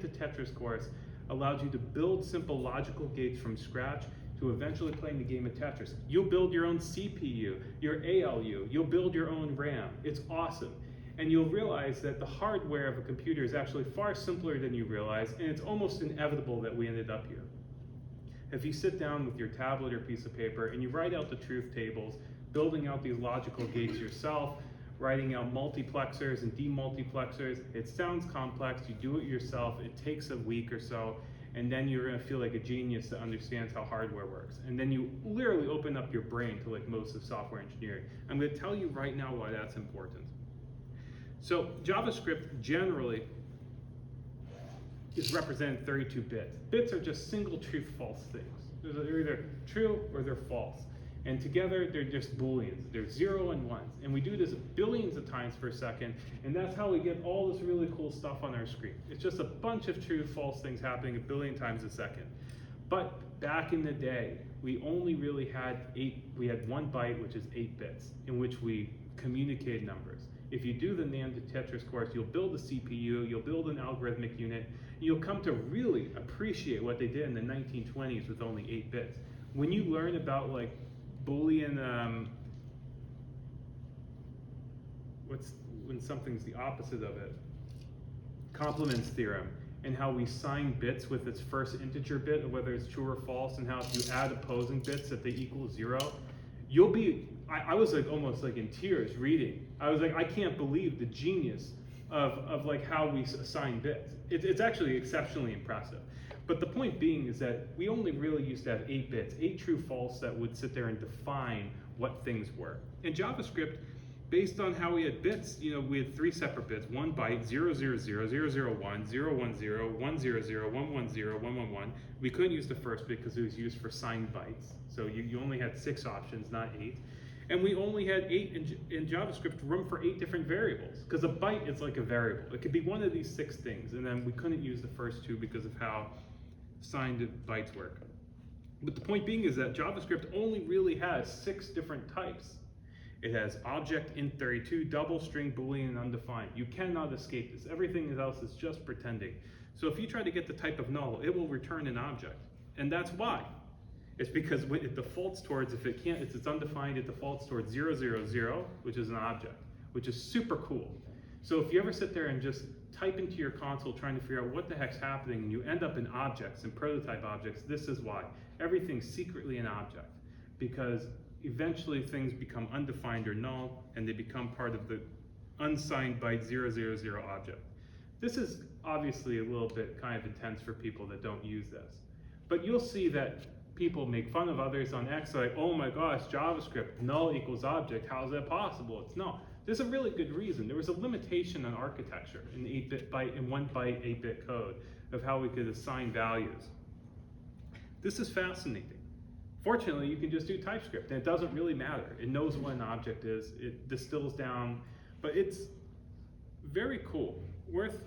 Speaker 2: to Tetris course allows you to build simple logical gates from scratch to eventually playing the game of Tetris. You'll build your own CPU, your ALU, you'll build your own RAM. It's awesome. And you'll realize that the hardware of a computer is actually far simpler than you realize, and it's almost inevitable that we ended up here. If you sit down with your tablet or piece of paper and you write out the truth tables, building out these logical gates yourself, writing out multiplexers and demultiplexers, it sounds complex, you do it yourself, it takes a week or so, and then you're gonna feel like a genius that understands how hardware works. And then you literally open up your brain to like most of software engineering. I'm gonna tell you right now why that's important. So JavaScript generally is represented 32 bits. Bits are just single true-false things. They're either true or they're false. And together they're just Booleans. They're 0 and 1s. And we do this billions of times per second, and that's how we get all this really cool stuff on our screen. It's just a bunch of true-false things happening a billion times a second. But back in the day, we only really had we had 1 byte, which is 8 bits, in which we communicate numbers. If you do the NAND to Tetris course, you'll build a CPU, you'll build an algorithmic unit, and you'll come to really appreciate what they did in the 1920s with only 8 bits. When you learn about like Boolean, when something's the opposite of it? Complements theorem, and how we sign bits with its first integer bit, or whether it's true or false, and how if you add opposing bits that they equal 0, you'll be, I was like almost like in tears reading. I was like, I can't believe the genius of like how we assign bits. It's actually exceptionally impressive. But the point being is that we only really used to have 8 bits, 8 true false that would sit there and define what things were. In JavaScript, based on how we had bits, you know, we had 3 separate bits, 1 byte, 000, 001, 010, 100, 110, 111. We couldn't use the first bit because it was used for signed bytes. So you only had 6 options, not 8. And we only had 8 in JavaScript room for 8 different variables, because a byte is like a variable. It could be one of these 6 things, and then we couldn't use the first 2 because of how signed bytes work. But the point being is that JavaScript only really has 6 different types. It has object, int32, double, string, boolean, and undefined. You cannot escape this. Everything else is just pretending. So if you try to get the type of null, it will return an object. And that's why. It's because it defaults towards, if it's undefined, it defaults towards 000, which is an object, which is super cool. So if you ever sit there and just type into your console trying to figure out what the heck's happening, and you end up in objects and prototype objects, this is why. Everything's secretly an object, because eventually things become undefined or null, and they become part of the unsigned byte 000 object. This is obviously a little bit kind of intense for people that don't use this. But you'll see that people make fun of others on X, like, oh my gosh, JavaScript, null equals object, how is that possible? It's null. There's a really good reason. There was a limitation on architecture in 8-bit byte, in 1 byte 8-bit code of how we could assign values. This is fascinating. Fortunately, you can just do TypeScript, and it doesn't really matter. It knows what an object is, it distills down, but it's very cool, worth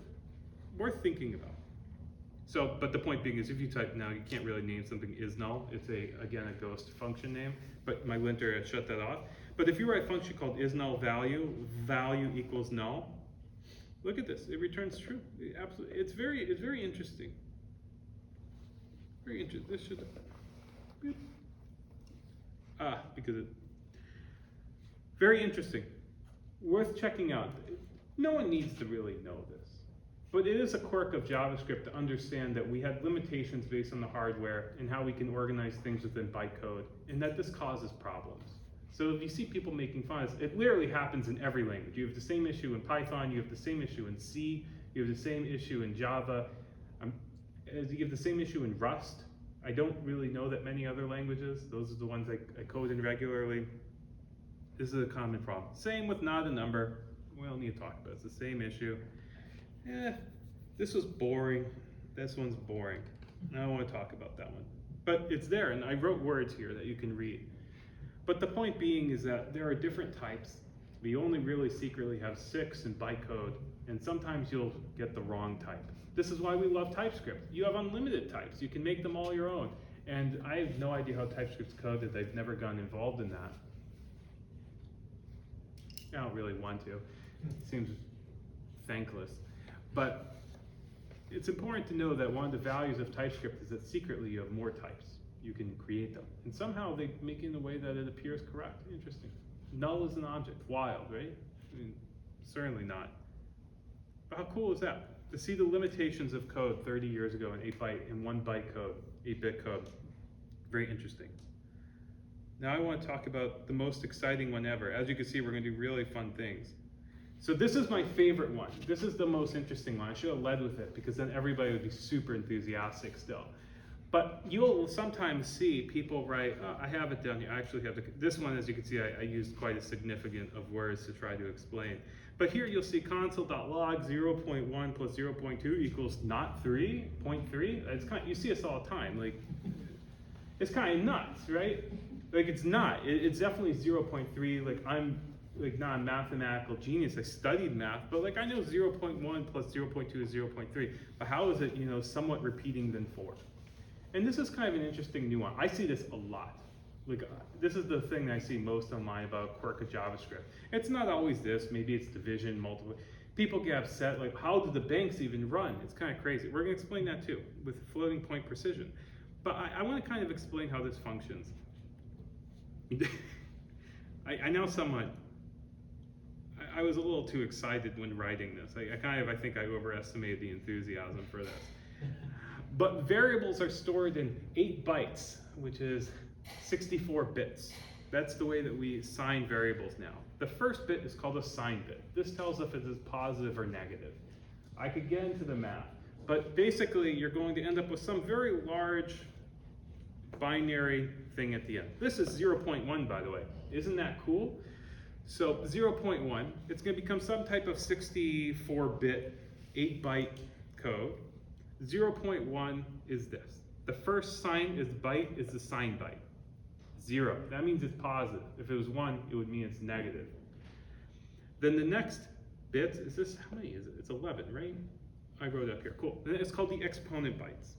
Speaker 2: thinking about. So, but the point being is, if you type now, you can't really name something is null. It's again a ghost function name, but my linter had shut that off. But if you write a function called is null value, value equals null, look at this, it returns true. It's very interesting. Very interesting. This should, boop. Because it, very interesting. Worth checking out. No one needs to really know this, but it is a quirk of JavaScript to understand that we had limitations based on the hardware and how we can organize things within bytecode, and that this causes problems. So if you see people making fun of it, literally happens in every language. You have the same issue in Python, you have the same issue in C, you have the same issue in Java, you have the same issue in Rust. I don't really know that many other languages. Those are the ones I code in regularly. This is a common problem. Same with not a number. We don't need to talk about it. It's the same issue. This was boring. This one's boring. I don't want to talk about that one. But it's there, and I wrote words here that you can read. But the point being is that there are different types. We only really secretly have 6 in bytecode, and sometimes you'll get the wrong type. This is why we love TypeScript. You have unlimited types. You can make them all your own. And I have no idea how TypeScript's coded. I've never gotten involved in that. I don't really want to. It seems thankless. But it's important to know that one of the values of TypeScript is that secretly you have more types. You can create them. And somehow they make it in a way that it appears correct. Interesting. Null is an object. Wild, right? I mean, certainly not. But how cool is that? To see the limitations of code 30 years ago in 8-byte and 1-byte code, 8-bit code. Very interesting. Now I want to talk about the most exciting one ever. As you can see, we're going to do really fun things. So this is my favorite one. This is the most interesting one. I should have led with it because then everybody would be super enthusiastic still. But you'll sometimes see people write, I have it down here, I actually have this one, as you can see, I used quite a significant of words to try to explain. But here you'll see console.log 0.1 plus 0.2 equals not 3.3. It's kind of, you see this all the time. Like, it's kind of nuts, right? Like, it's not. It's definitely 0.3. Like, I'm like not a mathematical genius. I studied math, but like I know 0.1 plus 0.2 is 0.3. But how is it, somewhat repeating than 4? And this is kind of an interesting nuance. I see this a lot. Like, this is the thing that I see most online about quirk of JavaScript. It's not always this. Maybe it's division, multiple. People get upset, like, how do the banks even run? It's kind of crazy. We're going to explain that too, with floating point precision. But I want to kind of explain how this functions. I know somewhat. I was a little too excited when writing this. I think I overestimated the enthusiasm for this. But variables are stored in 8 bytes, which is 64 bits. That's the way that we assign variables now. The first bit is called a sign bit. This tells if it is positive or negative. I could get into the math, but basically you're going to end up with some very large binary thing at the end. This is 0.1, by the way. Isn't that cool? So 0.1, it's going to become some type of 64-bit, 8-byte code. 0.1 is this. The first sign is byte is the sign byte. 0, that means it's positive. If it was 1, it would mean it's negative. Then the next bit, is this, how many is it? It's 11, right? I wrote it up here, cool. Then it's called the exponent bytes.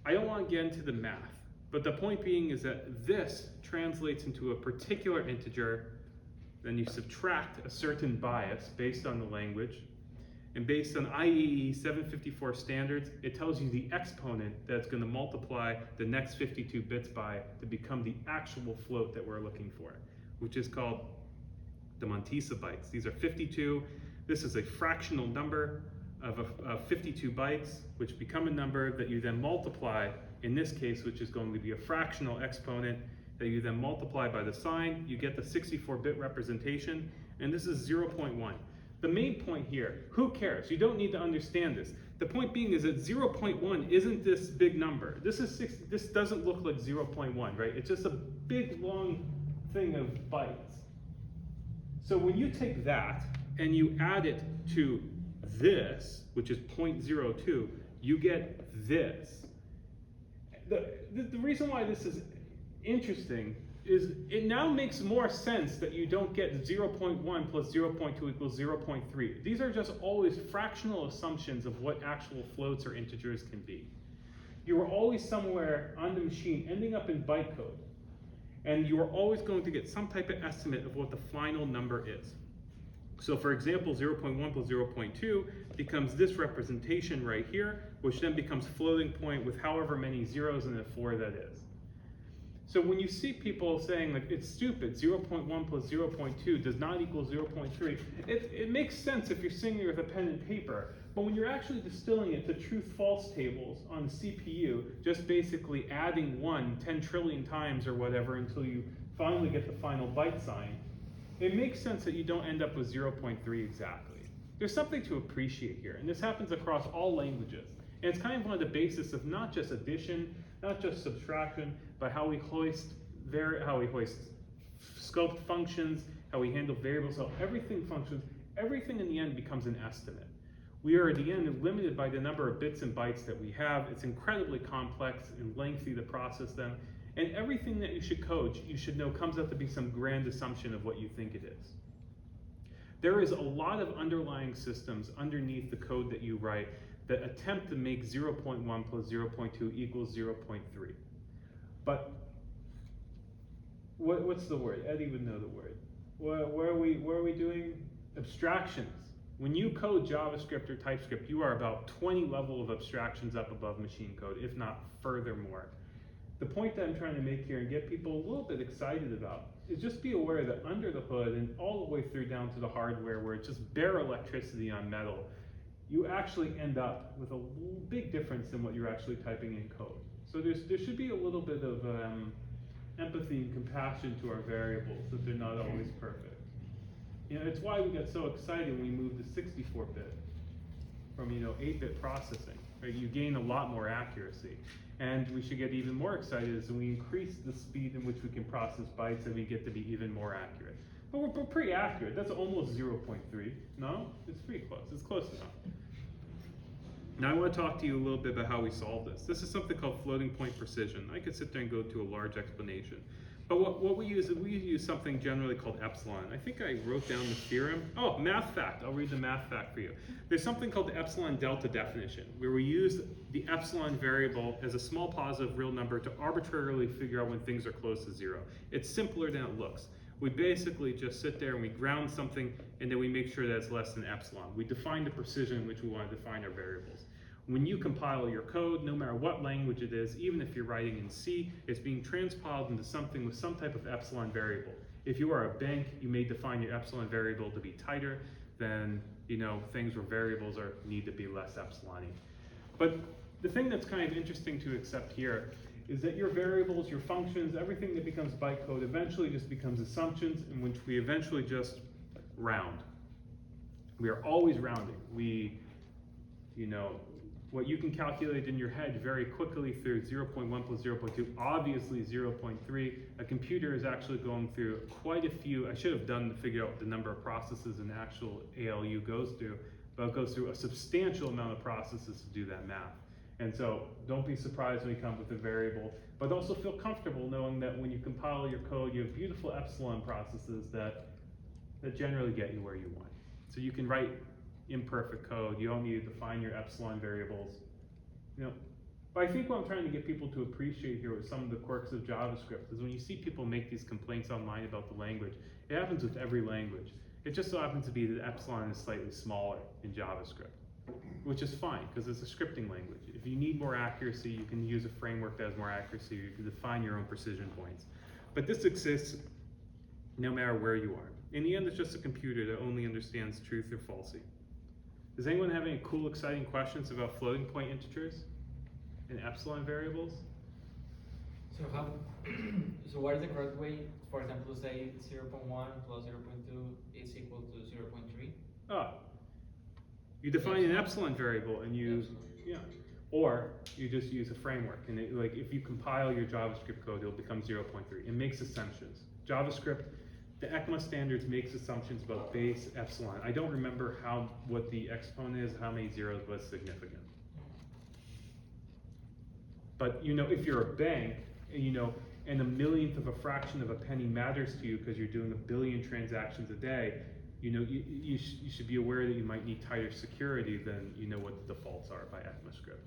Speaker 2: I don't want to get into the math, but the point being is that this translates into a particular integer, then you subtract a certain bias based on the language, and based on IEEE 754 standards, it tells you the exponent that's going to multiply the next 52 bits by to become the actual float that we're looking for, which is called the mantissa bytes. These are 52. This is a fractional number of 52 bytes, which become a number that you then multiply, in this case, which is going to be a fractional exponent that you then multiply by the sign. You get the 64-bit representation, and this is 0.1. The main point here, who cares? You don't need to understand this. The point being is that 0.1 isn't this big number. This doesn't look like 0.1, right? It's just a big, long thing of bytes. So when you take that and you add it to this, which is 0.02, you get this. The reason why this is interesting is it now makes more sense that you don't get 0.1 plus 0.2 equals 0.3. These are just always fractional assumptions of what actual floats or integers can be. You are always somewhere on the machine ending up in bytecode, and you are always going to get some type of estimate of what the final number is. So for example, 0.1 plus 0.2 becomes this representation right here, which then becomes floating point with however many zeros and a 4 that is. So when you see people saying like it's stupid, 0.1 plus 0.2 does not equal 0.3, it makes sense if you're sitting there with a pen and paper, but when you're actually distilling it to truth-false tables on the CPU, just basically adding 1 10 trillion times or whatever until you finally get the final byte sign, it makes sense that you don't end up with 0.3 exactly. There's something to appreciate here, and this happens across all languages. And it's kind of one of the basis of not just addition, not just subtraction, but how we hoist scoped functions, how we handle variables, how everything functions. Everything in the end becomes an estimate. We are at the end limited by the number of bits and bytes that we have. It's incredibly complex and lengthy to process them. And everything that you should code, you should know, comes out to be some grand assumption of what you think it is. There is a lot of underlying systems underneath the code that you write that attempt to make 0.1 plus 0.2 equals 0.3. But what's the word? Eddie would know the word. Where are we doing? Abstractions. When you code JavaScript or TypeScript, you are about 20 level of abstractions up above machine code, if not furthermore. The point that I'm trying to make here and get people a little bit excited about is just be aware that under the hood and all the way through down to the hardware where it's just bare electricity on metal, you actually end up with a big difference in what you're actually typing in code. So there should be a little bit of empathy and compassion to our variables, that they're not always perfect. You know, it's why we got so excited when we moved to 64-bit from 8-bit processing. Right? You gain a lot more accuracy. And we should get even more excited as we increase the speed in which we can process bytes and we get to be even more accurate. But we're pretty accurate. That's almost 0.3. No? It's pretty close. It's close enough. Now I want to talk to you a little bit about how we solve this. This is something called floating point precision. I could sit there and go to a large explanation. But what we use is we use something generally called epsilon. I think I wrote down the theorem. Oh, math fact. I'll read the math fact for you. There's something called the epsilon delta definition, where we use the epsilon variable as a small positive real number to arbitrarily figure out when things are close to 0. It's simpler than it looks. We basically just sit there and we ground something, and then we make sure that it's less than epsilon. We define the precision in which we want to define our variables. When you compile your code, no matter what language it is, even if you're writing in C, it's being transpiled into something with some type of epsilon variable. If you are a bank, you may define your epsilon variable to be tighter than things where variables need to be less epsilon-y. But the thing that's kind of interesting to accept here is that your variables, your functions, everything that becomes bytecode eventually just becomes assumptions in which we eventually just round. We are always rounding. What you can calculate in your head very quickly through 0.1 plus 0.2, obviously 0.3. A computer is actually going through quite a few. I should have done to figure out the number of processes an actual ALU goes through, but it goes through a substantial amount of processes to do that math. And so don't be surprised when you come up with a variable, but also feel comfortable knowing that when you compile your code, you have beautiful epsilon processes that generally get you where you want. So you can write imperfect code. You don't need to define your epsilon variables. But I think what I'm trying to get people to appreciate here with some of the quirks of JavaScript is when you see people make these complaints online about the language, it happens with every language. It just so happens to be that epsilon is slightly smaller in JavaScript, which is fine because it's a scripting language. If you need more accuracy, you can use a framework that has more accuracy. You can define your own precision points. But this exists no matter where you are. In the end, it's just a computer that only understands truth or falsy. Does anyone have any cool, exciting questions about floating point integers and epsilon variables?
Speaker 7: So how, so what is the correct way, for example, to say 0.1 plus 0.2 is equal to 0.3?
Speaker 2: Oh, you define an epsilon variable and you, yeah, or you just use a framework, and it, like if you compile your JavaScript code, it'll become 0.3. It makes assumptions. JavaScript, the ECMA standards makes assumptions about base epsilon. I don't remember what the exponent is, how many zeros, but it's significant. But you know, if you're a bank, you know, and a millionth of a fraction of a penny matters to you because you're doing 1 billion transactions a day, you know, you should be aware that you might need tighter security than you know what the defaults are by ECMAScript.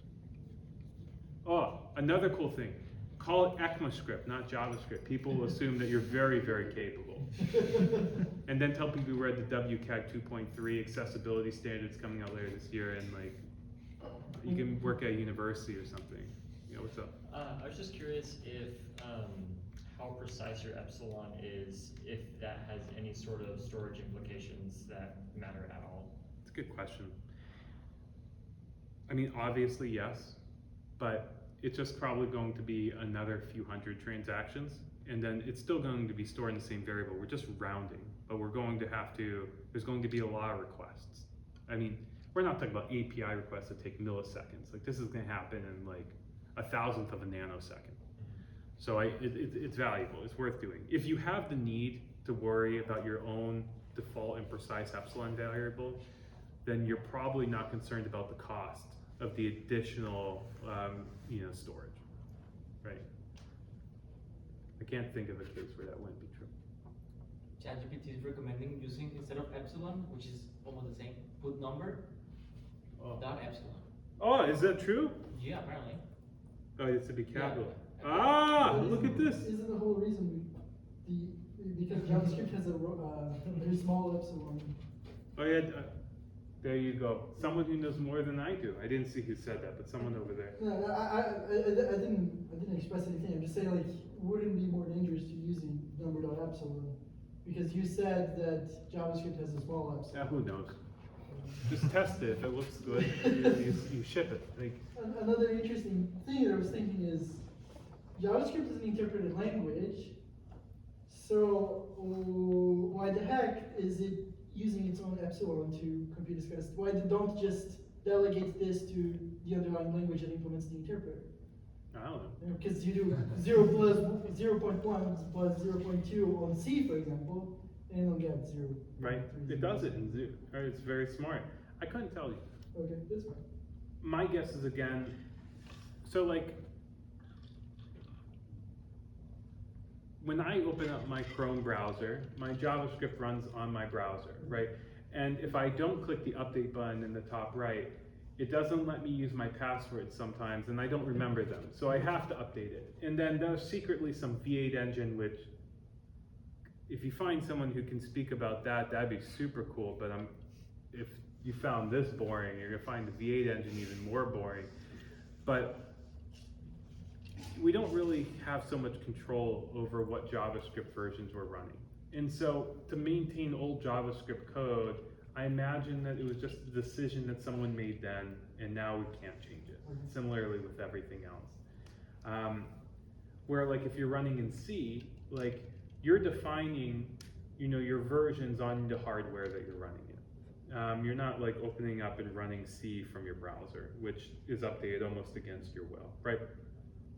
Speaker 2: Oh, another cool thing, call it ECMAScript, not JavaScript. People will assume that you're very, very capable. And then tell people you read the WCAG 2.3 accessibility standards coming out later this year, and like, you can work at a university or something. You know, what's up?
Speaker 8: I was just curious if how precise your epsilon is, if that has any sort of storage implications that matter at all.
Speaker 2: It's a good question. I mean, obviously yes, but it's just probably going to be another few hundred transactions, and then it's still going to be stored in the same variable. We're just rounding, but we're going to have to, there's going to be a lot of requests. I mean, we're not talking about API requests that take milliseconds. Like, this is gonna happen in like 1,000th of a nanosecond. So it's valuable, it's worth doing. If you have the need to worry about your own default and precise epsilon variable, then you're probably not concerned about the cost of the additional you know, storage, right? I can't think of a case where that wouldn't be true.
Speaker 7: ChatGPT is recommending using, instead of epsilon, which is almost the same, put number, dot epsilon.
Speaker 2: Oh, is that true?
Speaker 7: Yeah, apparently.
Speaker 2: Oh, it's to be capital.
Speaker 7: Yeah.
Speaker 2: Ah,
Speaker 4: But
Speaker 2: look at this.
Speaker 4: Isn't the whole reason because JavaScript has a very small epsilon.
Speaker 2: Oh yeah, there you go. Someone who knows more than I do. I didn't see who said that, but someone over there.
Speaker 4: No, I didn't express anything. I'm just saying, like, wouldn't it be more dangerous to using number.epsilon? Because you said that JavaScript has a small epsilon.
Speaker 2: Yeah, who knows? Just test it. If it looks good, you ship it. Like,
Speaker 4: Another interesting thing that I was thinking is JavaScript is an interpreted language, so why the heck is it using its own epsilon to compute this kind of stuff? Why don't just delegate this to the underlying language that implements the interpreter?
Speaker 2: I don't know.
Speaker 4: Because you do 0 plus 0.1 plus 0.2 on C, for example, and it'll get 0.
Speaker 2: Right? It does it in Zoo. Right? It's very smart. I couldn't tell you.
Speaker 4: Okay, that's fine.
Speaker 2: My guess is, again, so like, when I open up my Chrome browser, my JavaScript runs on my browser, right? And if I don't click the update button in the top right, it doesn't let me use my passwords sometimes, and I don't remember them. So I have to update it. And then there's secretly some V8 engine, which, if you find someone who can speak about that, that'd be super cool. But if you found this boring, you're gonna find the V8 engine even more boring. But we don't really have so much control over what JavaScript versions we're running. And so to maintain old JavaScript code, I imagine that it was just a decision that someone made then, and now we can't change it. Similarly with everything else. Where like if you're running in C, like you're defining, you know, your versions on the hardware that you're running in. You're not like opening up and running C from your browser, which is updated almost against your will, right?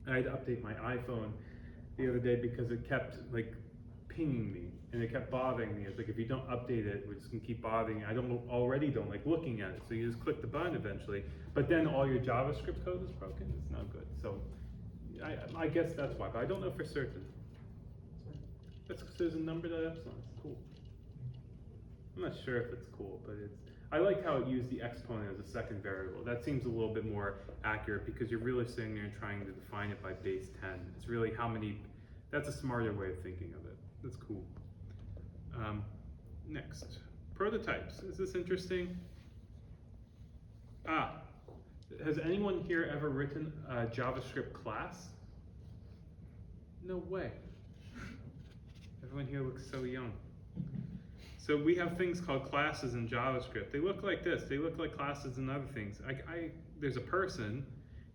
Speaker 2: I had to update my iPhone the other day because it kept like pinging me and it kept bothering me. It's like, if you don't update it, we're just gonna keep bothering you. I already don't like looking at it. So you just click the button eventually, but then all your JavaScript code is broken. It's not good. So I guess that's why, but I don't know for certain. That's because there's a number to epsilon. It's cool. I'm not sure if it's cool, but I like how it used the exponent as a second variable. That seems a little bit more accurate because you're really sitting there and trying to define it by base 10. It's really how many, that's a smarter way of thinking of it. That's cool. Next, prototypes. Is this interesting? Has anyone here ever written a JavaScript class? No way. Everyone here looks so young. So we have things called classes in JavaScript. They look like this. They look like classes in other things. There's a person.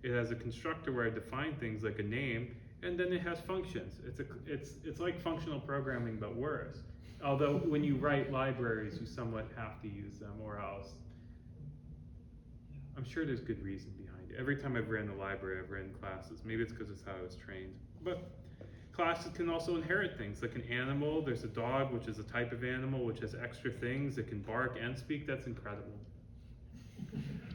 Speaker 2: It has a constructor where I define things like a name, and then it has functions. It's like functional programming, but worse. Although when you write libraries, you somewhat have to use them, or else. I'm sure there's good reason behind it. Every time I've ran the library, I've ran classes. Maybe it's because it's how I was trained. But classes can also inherit things, like an animal. There's a dog, which is a type of animal, which has extra things. It can bark and speak. That's incredible.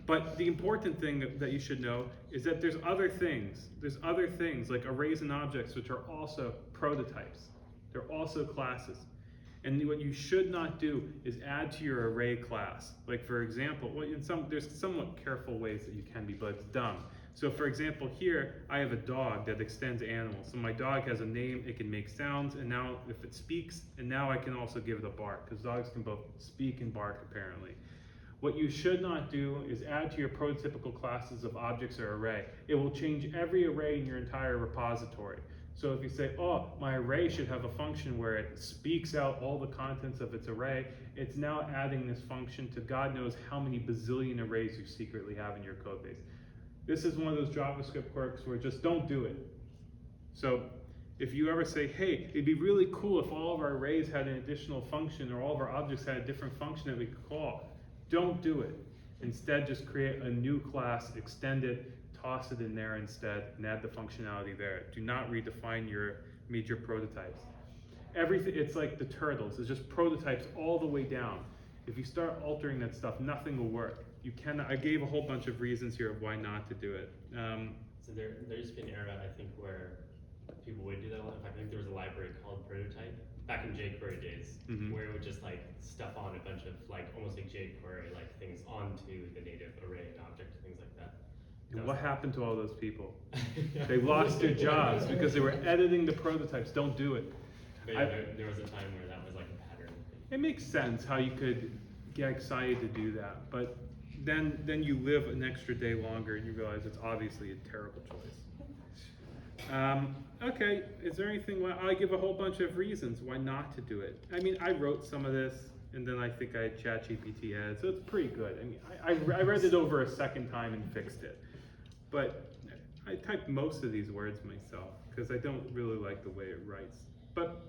Speaker 2: But the important thing that you should know is that there's other things. There's other things like arrays and objects, which are also prototypes. They're also classes. And what you should not do is add to your array class. Like for example, there's somewhat careful ways that you can be, but it's dumb. So for example, here I have a dog that extends animals. So my dog has a name, it can make sounds, and now if it speaks, and now I can also give it a bark, because dogs can both speak and bark apparently. What you should not do is add to your prototypical classes of objects or array. It will change every array in your entire repository. So if you say, oh, my array should have a function where it speaks out all the contents of its array, it's now adding this function to God knows how many bazillion arrays you secretly have in your code base. This is one of those JavaScript quirks where just don't do it. So if you ever say, hey, it'd be really cool if all of our arrays had an additional function or all of our objects had a different function that we could call, don't do it. Instead, just create a new class, extend it, toss it in there instead, and add the functionality there. Do not redefine your major prototypes. Everything, it's like the turtles, it's just prototypes all the way down. If you start altering that stuff, nothing will work. You cannot, I gave a whole bunch of reasons here of why not to do it.
Speaker 9: So there used to be an era, I think, where people would do that a lot. In fact, I think there was a library called Prototype back in jQuery days, where it would just like stuff on a bunch of like almost like jQuery like things onto the native array and object and things like that.
Speaker 2: And what happened to all those people? They lost their jobs because they were editing the prototypes. Don't do it.
Speaker 9: But yeah, there was a time where that was like a pattern.
Speaker 2: It makes sense how you could get excited to do that, but then you live an extra day longer and you realize it's obviously a terrible choice. Okay, is there anything, I give a whole bunch of reasons why not to do it. I mean, I wrote some of this and then I think I had ChatGPT added, so it's pretty good. I mean, I read it over a second time and fixed it. But I typed most of these words myself because I don't really like the way it writes. But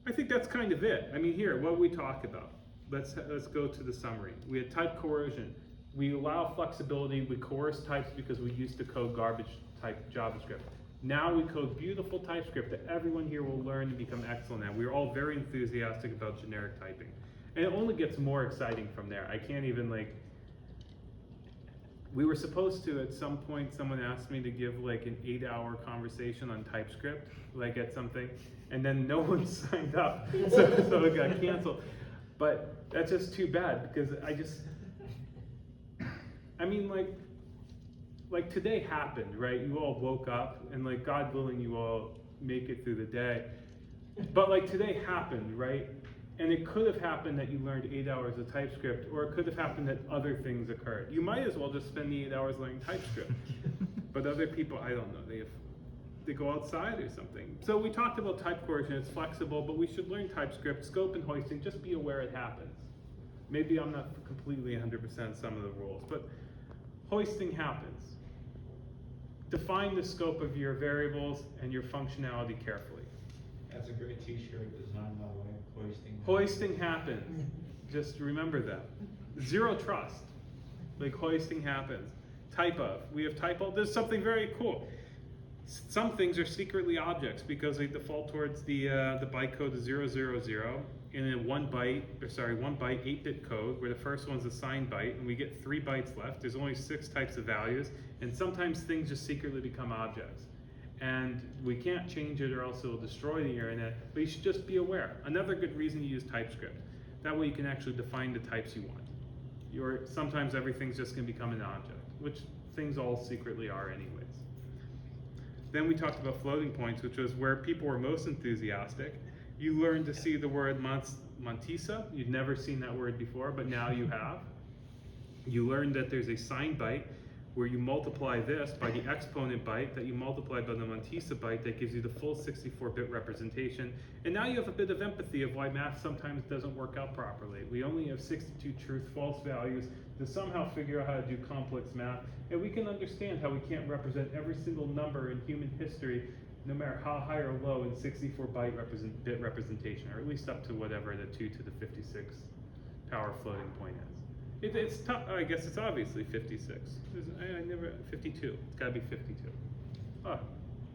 Speaker 2: I think that's kind of it. I mean, here, what we talk about. Let's go to the summary. We had type coercion. We allow flexibility. We coerce types because we used to code garbage type JavaScript. Now we code beautiful TypeScript that everyone here will learn and become excellent at. We're all very enthusiastic about generic typing. And it only gets more exciting from there. I can't even like, we were supposed to, at some point, someone asked me to give like an 8-hour conversation on TypeScript, like at something, and then no one signed up, so it got canceled. But that's just too bad, because I mean, like today happened, right? You all woke up, and like God willing, you all make it through the day. But like today happened, right? And it could have happened that you learned 8 hours of TypeScript, or it could have happened that other things occurred. You might as well just spend the 8 hours learning TypeScript. But other people, I don't know, they go outside or something. So we talked about type coercion, it's flexible, but we should learn TypeScript, scope and hoisting, just be aware it happens. Maybe I'm not completely 100% some of the rules, but hoisting happens. Define the scope of your variables and your functionality carefully.
Speaker 10: That's a great t-shirt design, by the way, hoisting.
Speaker 2: Hoisting happens. Just remember that. Zero trust. Like hoisting happens. Typeof. We have typeof. There's something very cool. Some things are secretly objects because they default towards the bytecode is 000, and in 1 byte, 8-bit code, where the first one's a signed byte, and we get 3 bytes left. There's only 6 types of values, and sometimes things just secretly become objects. And we can't change it or else it will destroy the internet, but you should just be aware. Another good reason to use TypeScript. That way you can actually define the types you want. Sometimes everything's just gonna become an object, which things all secretly are anyways. Then we talked about floating points, which was where people were most enthusiastic. You learned to see the word mantissa. You'd never seen that word before, but now you have. You learned that there's a signed byte, where you multiply this by the exponent byte that you multiply by the mantissa byte that gives you the full 64-bit representation. And now you have a bit of empathy of why math sometimes doesn't work out properly. We only have 62 truth-false values to somehow figure out how to do complex math, and we can understand how we can't represent every single number in human history, no matter how high or low, in 64-bit representation, or at least up to whatever the 2 to the 56 power floating point is. It's tough. I guess it's obviously 56. I never 52. It's got to be 52. Oh,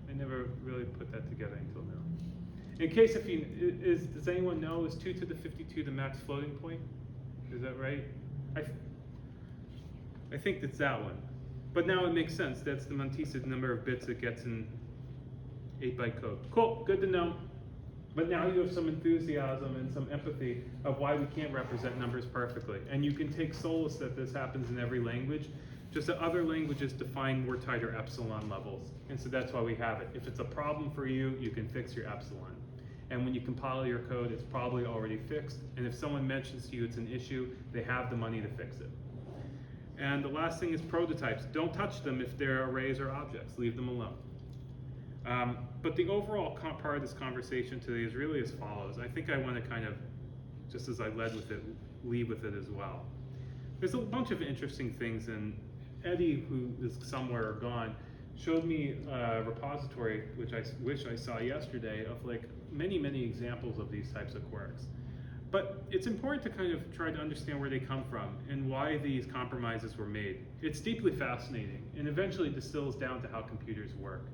Speaker 2: I never really put that together until now. In case if you does anyone know, is 2 to the 52 the max floating point? Is that right? I think that's that one. But now it makes sense. That's the mantissa number of bits it gets in 8-byte code. Cool. Good to know. But now you have some enthusiasm and some empathy of why we can't represent numbers perfectly. And you can take solace that this happens in every language, just that other languages define more tighter epsilon levels. And so that's why we have it. If it's a problem for you, you can fix your epsilon. And when you compile your code, it's probably already fixed. And if someone mentions to you it's an issue, they have the money to fix it. And the last thing is prototypes. Don't touch them if they're arrays or objects. Leave them alone. But the overall part of this conversation today is really as follows. I think I want to kind of, just as I led with it, lead with it as well. There's a bunch of interesting things, and Eddie, who is somewhere gone, showed me a repository, which I wish I saw yesterday, of like many, many examples of these types of quirks. But it's important to kind of try to understand where they come from and why these compromises were made. It's deeply fascinating, and eventually distills down to how computers work.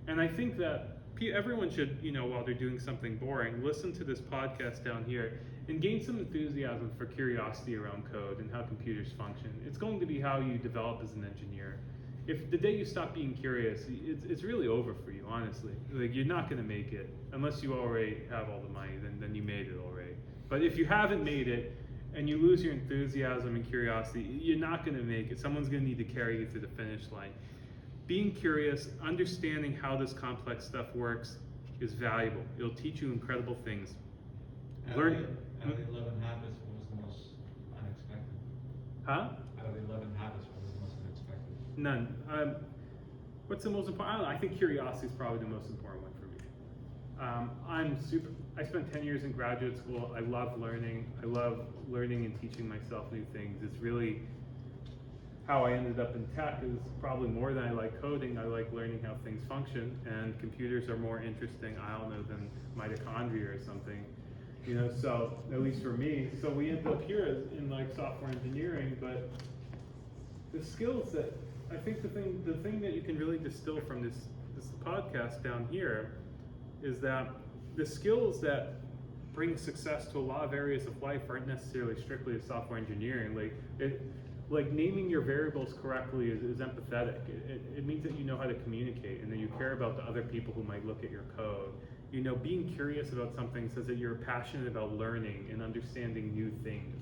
Speaker 2: And I think that everyone should, while they're doing something boring, listen to this podcast down here and gain some enthusiasm for curiosity around code and how computers function. It's going to be how you develop as an engineer. If the day you stop being curious, it's really over for you, honestly. Like, you're not going to make it unless you already have all the money. Then you made it already. But if you haven't made it and you lose your enthusiasm and curiosity, you're not going to make it. Someone's going to need to carry you to the finish line. Being curious, understanding how this complex stuff works is valuable. It'll teach you incredible things.
Speaker 10: Out of the 11 habits, what was the most unexpected?
Speaker 2: Huh?
Speaker 10: Out of the 11 habits, what was the most unexpected?
Speaker 2: None. What's the most important? I don't know. I think curiosity is probably the most important one for me. I spent 10 years in graduate school. I love learning. I love learning and teaching myself new things. It's really how I ended up in tech. Is probably more than I like coding. I like learning how things function, and computers are more interesting, I don't know, than mitochondria or something. So at least for me. So we end up here in like software engineering, but the skills that I think the thing that you can really distill from this podcast down here is that the skills that bring success to a lot of areas of life aren't necessarily strictly software engineering. Like naming your variables correctly is empathetic. It means that you know how to communicate and that you care about the other people who might look at your code. Being curious about something says that you're passionate about learning and understanding new things.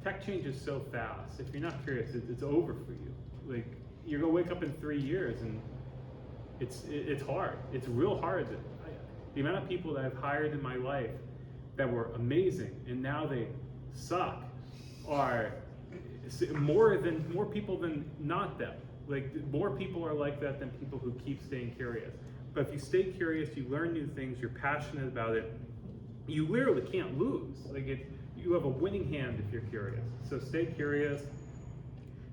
Speaker 2: Tech changes so fast. If you're not curious, it's over for you. Like, you're gonna wake up in 3 years and it's hard. It's real hard. The amount of people that I've hired in my life that were amazing and now they suck are more people than not them. Like, more people are like that than people who keep staying curious. But if you stay curious, you learn new things, you're passionate about it, you literally can't lose. You have a winning hand if you're curious. So stay curious,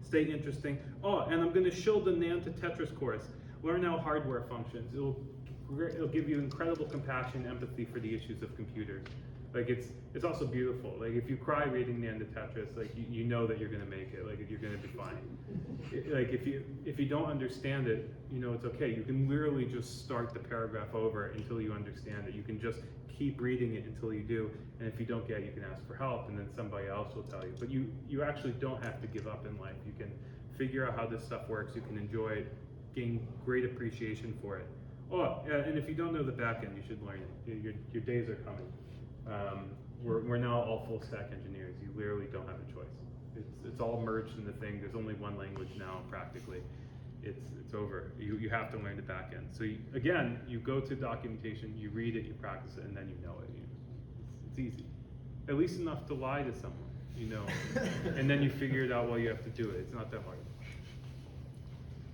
Speaker 2: stay interesting. Oh, and I'm gonna show the NAND to Tetris course. Learn how hardware functions. It'll give you incredible compassion and empathy for the issues of computers. Like, it's also beautiful. Like, if you cry reading NAND to Tetris, like, you know that you're gonna make it. Like, you're gonna be fine. Like, if you don't understand it, it's okay. You can literally just start the paragraph over until you understand it. You can just keep reading it until you do. And if you don't get it, you can ask for help, and then somebody else will tell you. But you actually don't have to give up in life. You can figure out how this stuff works. You can enjoy it, gain great appreciation for it. Oh, and if you don't know the back end, you should learn it. Your days are coming. We're now all full stack engineers. You literally don't have a choice. It's all merged in the thing. There's only one language now, practically. It's over. You have to learn the back end. So you go to documentation, you read it, you practice it, and then you know it. It's easy. At least enough to lie to someone, and then you figure it out while you have to do it. It's not that hard.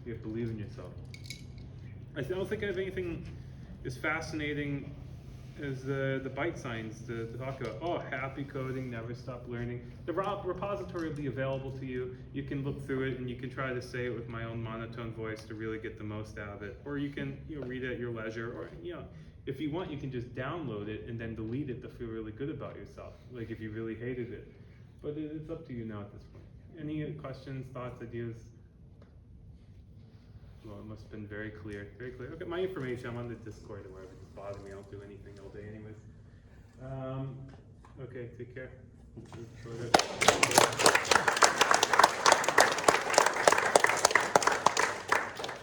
Speaker 2: You have to believe in yourself. I don't think I have anything as fascinating as the bite signs to talk about. Oh, happy coding, never stop learning. The repository will be available to you. You can look through it and you can try to say it with my own monotone voice to really get the most out of it. Or you can read it at your leisure, or if you want, you can just download it and then delete it to feel really good about yourself, like if you really hated it. But it's up to you now at this point. Any questions, thoughts, ideas? Well, it must have been very clear, very clear. Okay, my information, I'm on the Discord or wherever. Just bother me, I don't do anything all day anyways. Okay, take care.